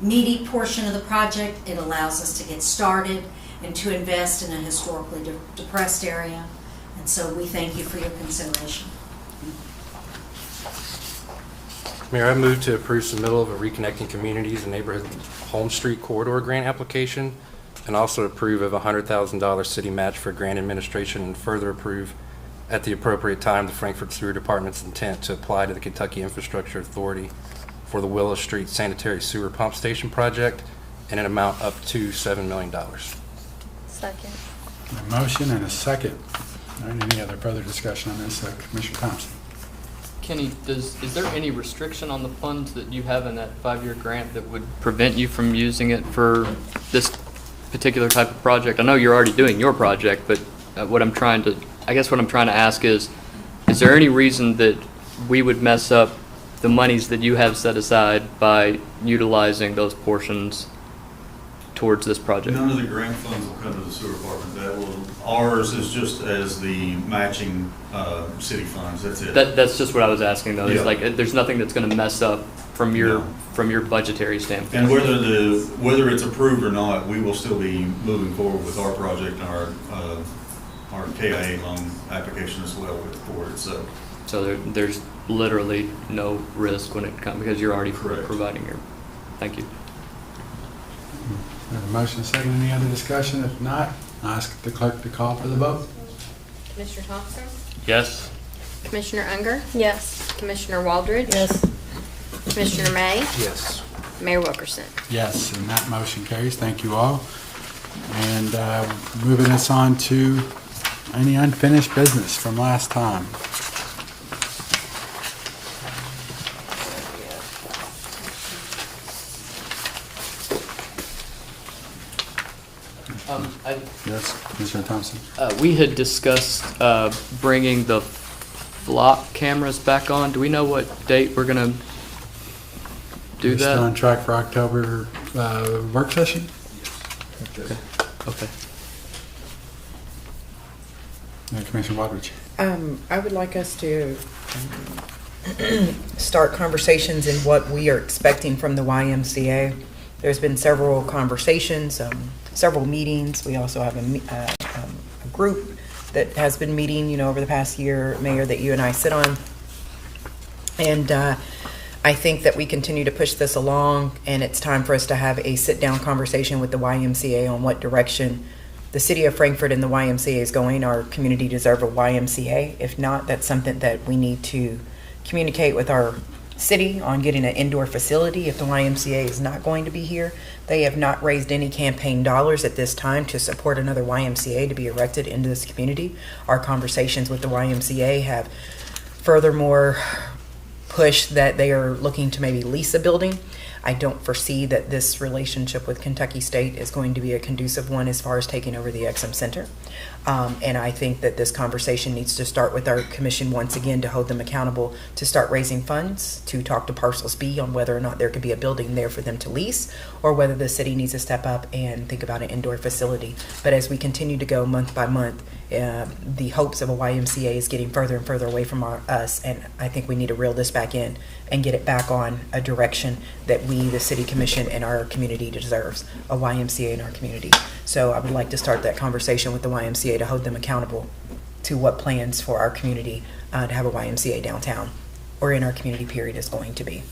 meaty portion of the project. It allows us to get started and to invest in a historically depressed area. And so we thank you for your consideration. Mayor, I move to approve submittal of a Reconnecting Communities and Neighborhood Home Street Corridor grant application, and also approve of a $100,000 city match for grant administration, and further approve at the appropriate time the Frankfort Sewer Department's intent to apply to the Kentucky Infrastructure Authority for the Willow Street Sanitary Sewer Pump Station project in an amount up to $7 million. Second. A motion and a second. All right, any other further discussion on this? Commissioner Thompson. Kenny, is there any restriction on the funds that you have in that 5-year grant that would prevent you from using it for this particular type of project? I know you're already doing your project, but what I'm trying to ask is there any reason that we would mess up the monies that you have set aside by utilizing those portions towards this project? None of the grant funds will come to the sewer department. Ours is just as the matching city funds. That's it. That's just what I was asking, though. Yeah. It's like there's nothing that's going to mess up from your budgetary standpoint. And whether it's approved or not, we will still be moving forward with our project and our KIA loan application as well for it. So there's literally no risk when it comes because you're already providing your. Thank you. We have a motion and a second. Any other discussion? If not, I'll ask the clerk to call for the vote. Commissioner Thompson? Yes. Commissioner Unger? Yes. Commissioner Waldridge? Yes. Commissioner May? Yes. Mayor Wilkerson? Yes, and that motion carries. Thank you all. And moving us on to any unfinished business from last time. Yes, Commissioner Thompson. We had discussed bringing the flock cameras back on. Do we know what date we're going to do We're that? still on track for October work session? Okay. Commissioner Waldridge. I would like us to start conversations in what we are expecting from the YMCA. There's been several conversations, several meetings. We also have a group that has been meeting, over the past year, Mayor, that you and I sit on. And I think that we continue to push this along, and it's time for us to have a sit-down conversation with the YMCA on what direction the city of Frankfort and the YMCA is going. Our community deserves a YMCA. If not, that's something that we need to communicate with our city on getting an indoor facility if the YMCA is not going to be here. They have not raised any campaign dollars at this time to support another YMCA to be erected into this community. Our conversations with the YMCA have furthermore pushed that they are looking to maybe lease a building. I don't foresee that this relationship with Kentucky State is going to be a conducive one as far as taking over the Exum Center. And I think that this conversation needs to start with our commission once again to hold them accountable to start raising funds, to talk to Parcels B on whether or not there could be a building there for them to lease, or whether the city needs to step up and think about an indoor facility. But as we continue to go month by month, the hopes of a YMCA is getting further and further away from us, and I think we need to reel this back in and get it back on a direction that we, the city commission, and our community deserves, a YMCA in our community. So I would like to start that conversation with the YMCA to hold them accountable to what plans for our community to have a YMCA downtown or in our community period is going to be.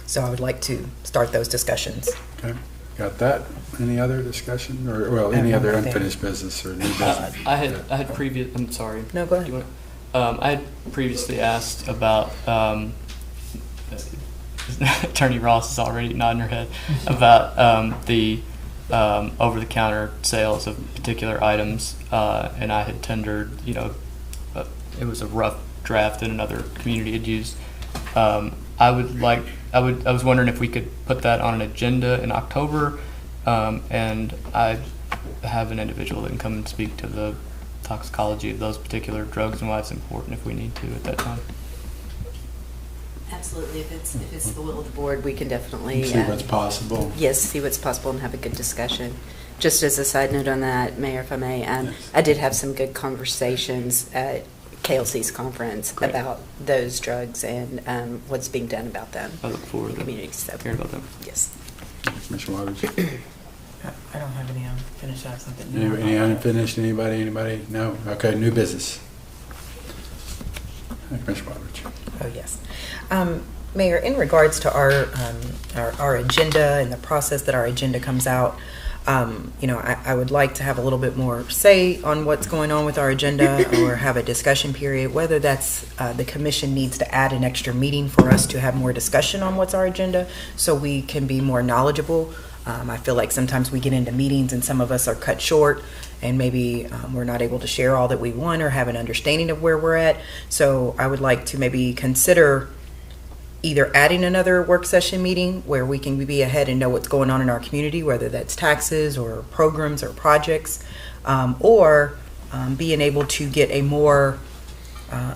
So I would like to start those discussions. Okay, got that. Any other discussion, or, well, any other unfinished business or new business? I had previous. I'm sorry. No, go ahead. I had previously asked about. Attorney Ross is already nodding her head about the over-the-counter sales of particular items, and I had tendered. It was a rough draft that another community had used. I was wondering if we could put that on an agenda in October, and I have an individual that can come and speak to the toxicology of those particular drugs and why it's important if we need to at that time. Absolutely. If it's the will of the board, we can definitely See what's possible. Yes, see what's possible and have a good discussion. Just as a side note on that, Mayor, if I may, Yes. I did have some good conversations at KLC's conference Great. about those drugs and what's being done about them. I look forward to communities. So, hearing about them. Yes. Commissioner Waters? I don't have any unfinished. I have something. Any unfinished? Anybody? No? Okay, new business. Commissioner Waters. Oh, yes. Mayor, in regards to our agenda and the process that our agenda comes out, I would like to have a little bit more say on what's going on with our agenda or have a discussion period, whether that's the commission needs to add an extra meeting for us to have more discussion on what's our agenda so we can be more knowledgeable. I feel like sometimes we get into meetings and some of us are cut short and maybe we're not able to share all that we want or have an understanding of where we're at. So I would like to maybe consider either adding another work session meeting where we can be ahead and know what's going on in our community, whether that's taxes or programs or projects, or being able to get a more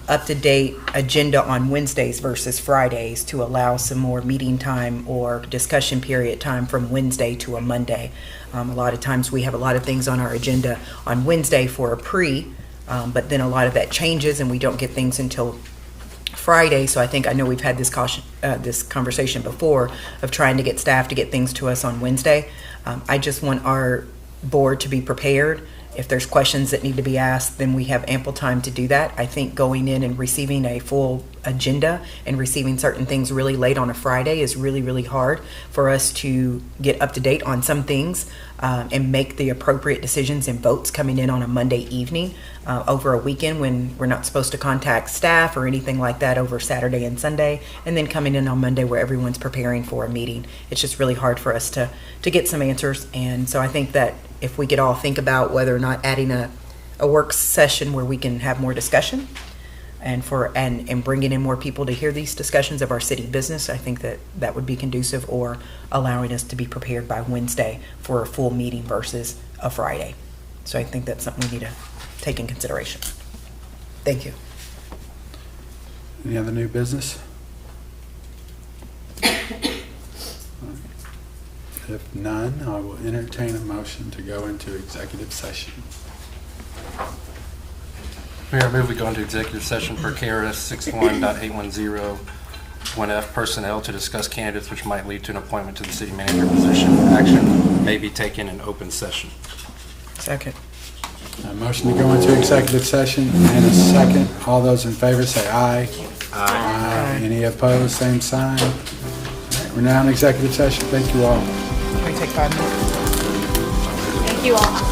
up-to-date agenda on Wednesdays versus Fridays to allow some more meeting time or discussion period time from Wednesday to a Monday. A lot of times we have a lot of things on our agenda on Wednesday for a but then a lot of that changes and we don't get things until Friday. So I know we've had this conversation before of trying to get staff to get things to us on Wednesday. I just want our board to be prepared. If there's questions that need to be asked, then we have ample time to do that. I think going in and receiving a full agenda and receiving certain things really late on a Friday is really, really hard for us to get up to date on some things and make the appropriate decisions and votes coming in on a Monday evening over a weekend when we're not supposed to contact staff or anything like that over Saturday and Sunday, and then coming in on Monday where everyone's preparing for a meeting. It's just really hard for us to get some answers. And so I think that if we could all think about whether or not adding a work session where we can have more discussion and bringing in more people to hear these discussions of our city business, I think that would be conducive, or allowing us to be prepared by Wednesday for a full meeting versus a Friday. So I think that's something we need to take in consideration. Thank you. Any other new business? If none, I will entertain a motion to go into executive session. Mayor, I move we go into executive session per KRS 61.810 1F personnel to discuss candidates which might lead to an appointment to the city manager position. Action may be taken in open session. Second. A motion to go into executive session and a second. All those in favor say aye. Aye. Any opposed, same sign. All right, we're now in executive session. Thank you all. Can we take 5 minutes? Thank you all.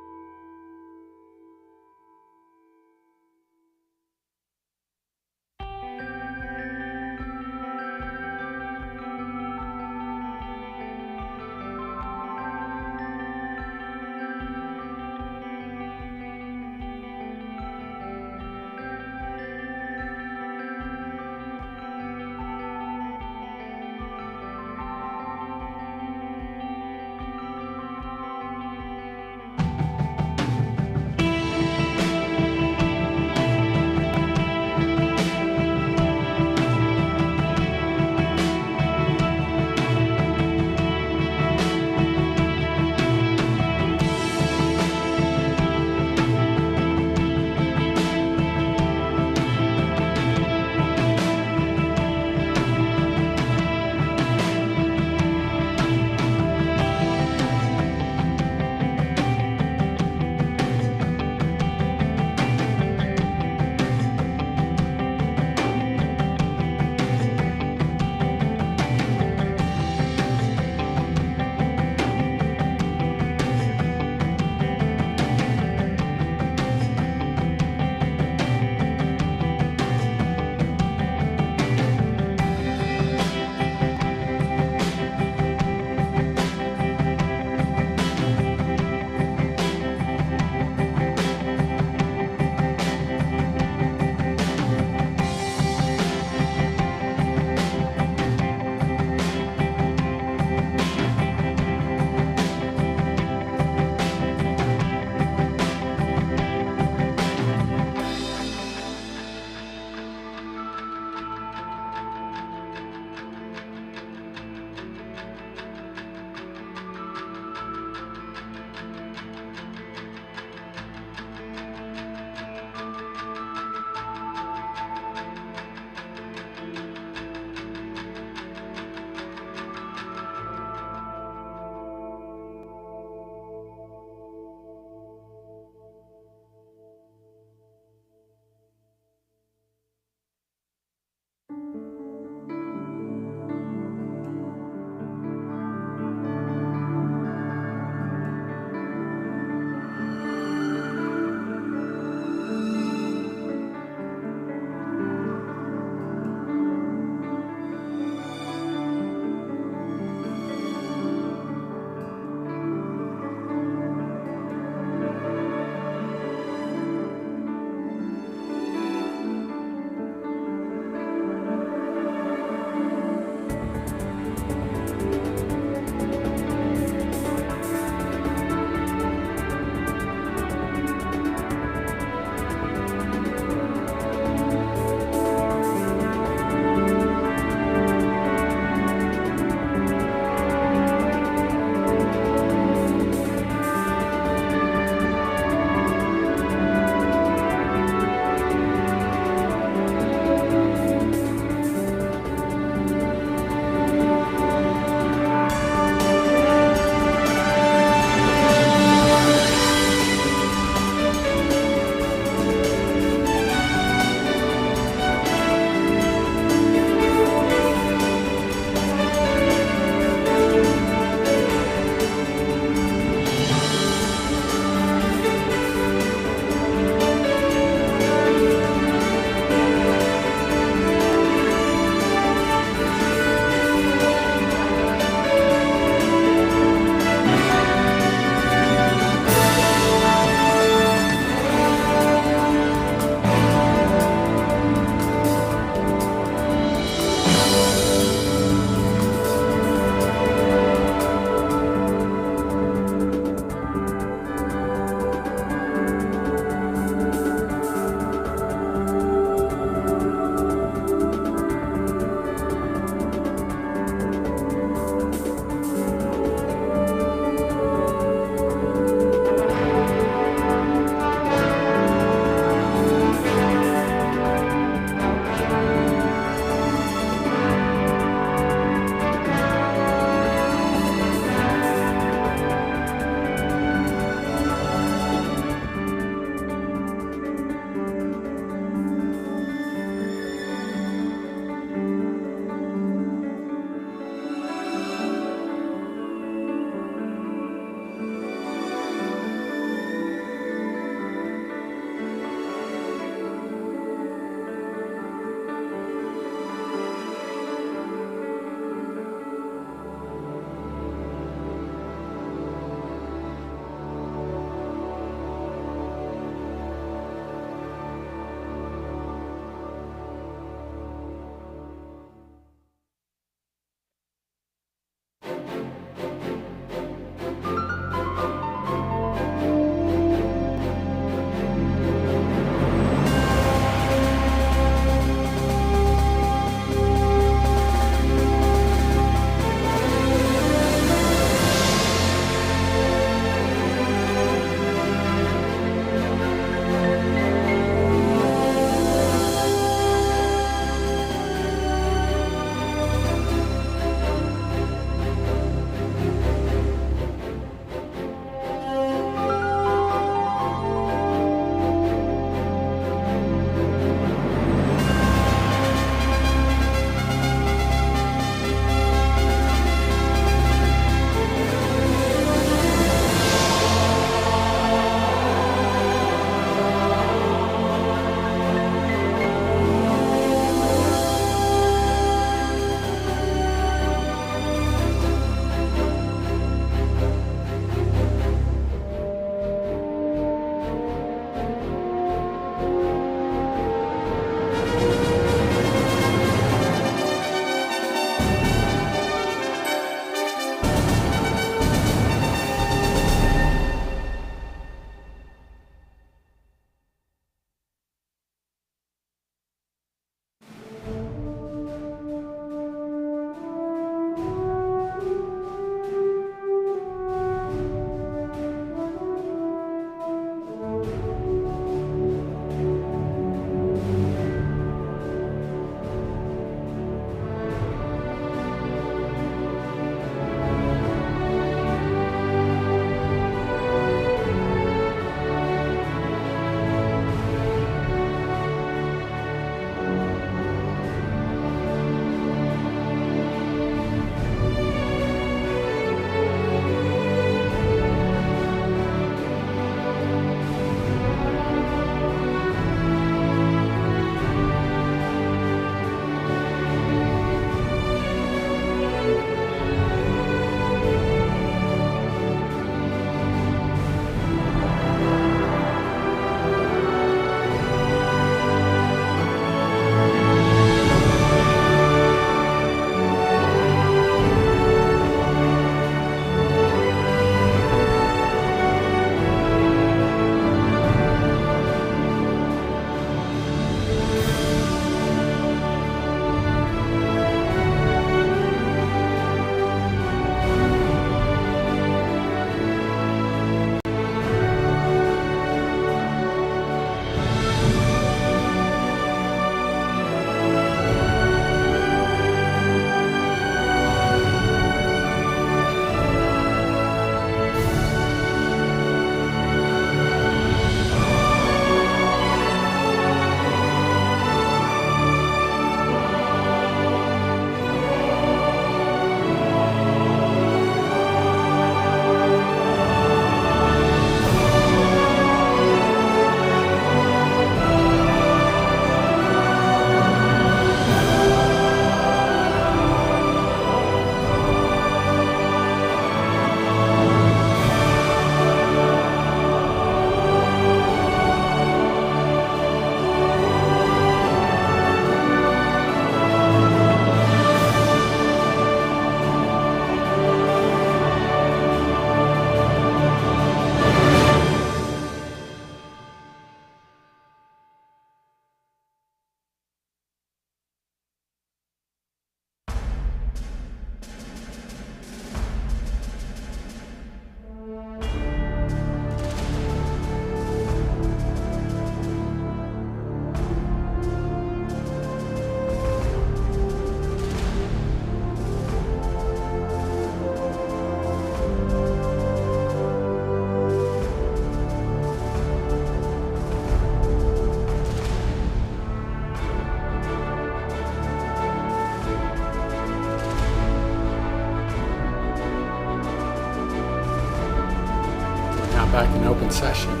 now back in open session.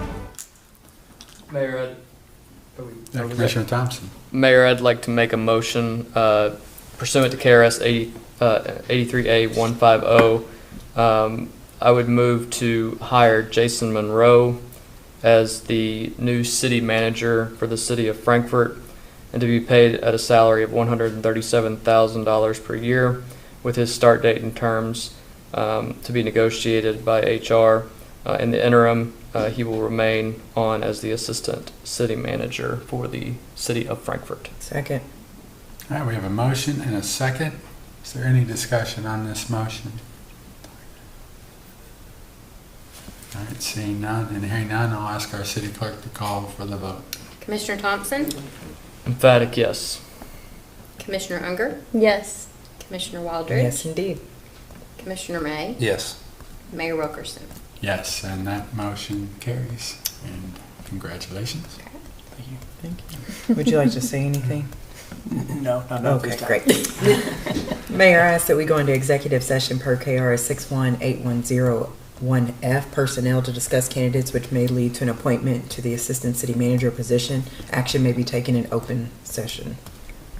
Mayor, Commissioner Thompson. Mayor, I'd like to make a motion pursuant to KRS 83A150. I would move to hire Jason Monroe as the new city manager for the city of Frankfort and to be paid at a salary of $137,000 per year with his start date and terms to be negotiated by HR. In the interim, he will remain on as the assistant city manager for the city of Frankfort. Second. All right, we have a motion and a second. Is there any discussion on this motion? All right, seeing none and hearing none, I'll ask our city clerk to call for the vote. Commissioner Thompson? Emphatic yes. Commissioner Unger? Yes. Commissioner Waldron? Yes, indeed. Commissioner May? Yes. Mayor Wilkerson? Yes, and that motion carries. And congratulations. Thank you. Thank you. Would you like to say anything? No, not Okay, great. Mayor, I ask that we go into executive session per KRS 618101F, personnel to discuss candidates which may lead to an appointment to the assistant city manager position. Action may be taken in open session.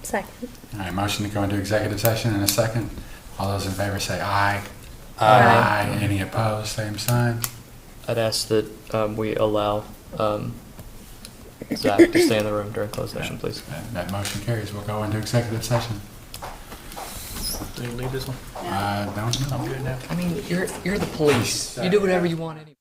Second. All right, motion to go into executive session in a second. All those in favor say aye. Aye. Any opposed, same sign. I'd ask that we allow Zach to stay in the room during closed session, please. That motion carries. We'll go into executive session. Do you leave this one? Don't know. I'm good now. I mean, you're the police. You do whatever you want anyway.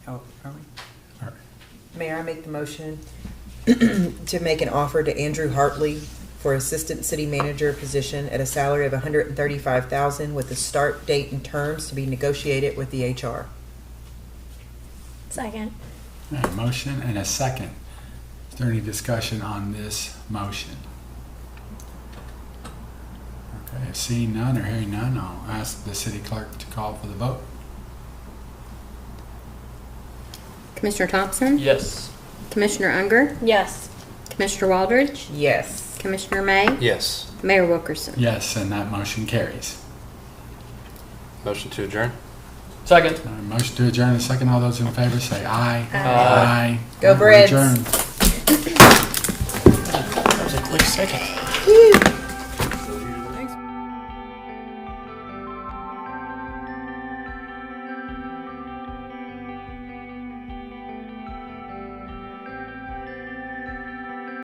Oh, are we? All right. Mayor, I make the motion to make an offer to Andrew Hartley for Assistant City Manager position at a salary of $135,000 with a start date and terms to be negotiated with the HR. Second. All right, motion and a second. Is there any discussion on this motion? Okay, seeing none or hearing none, I'll ask the city clerk to call for the vote. Commissioner Thompson? Yes. Commissioner Unger? Yes. Commissioner Waldridge? Yes. Commissioner May? Yes. Mayor Wilkerson? Yes, and that motion carries. Motion to adjourn? Second. All right, motion to adjourn, and second. All those in favor say aye. Aye. Go We're Braves. adjourned. That was a quick second.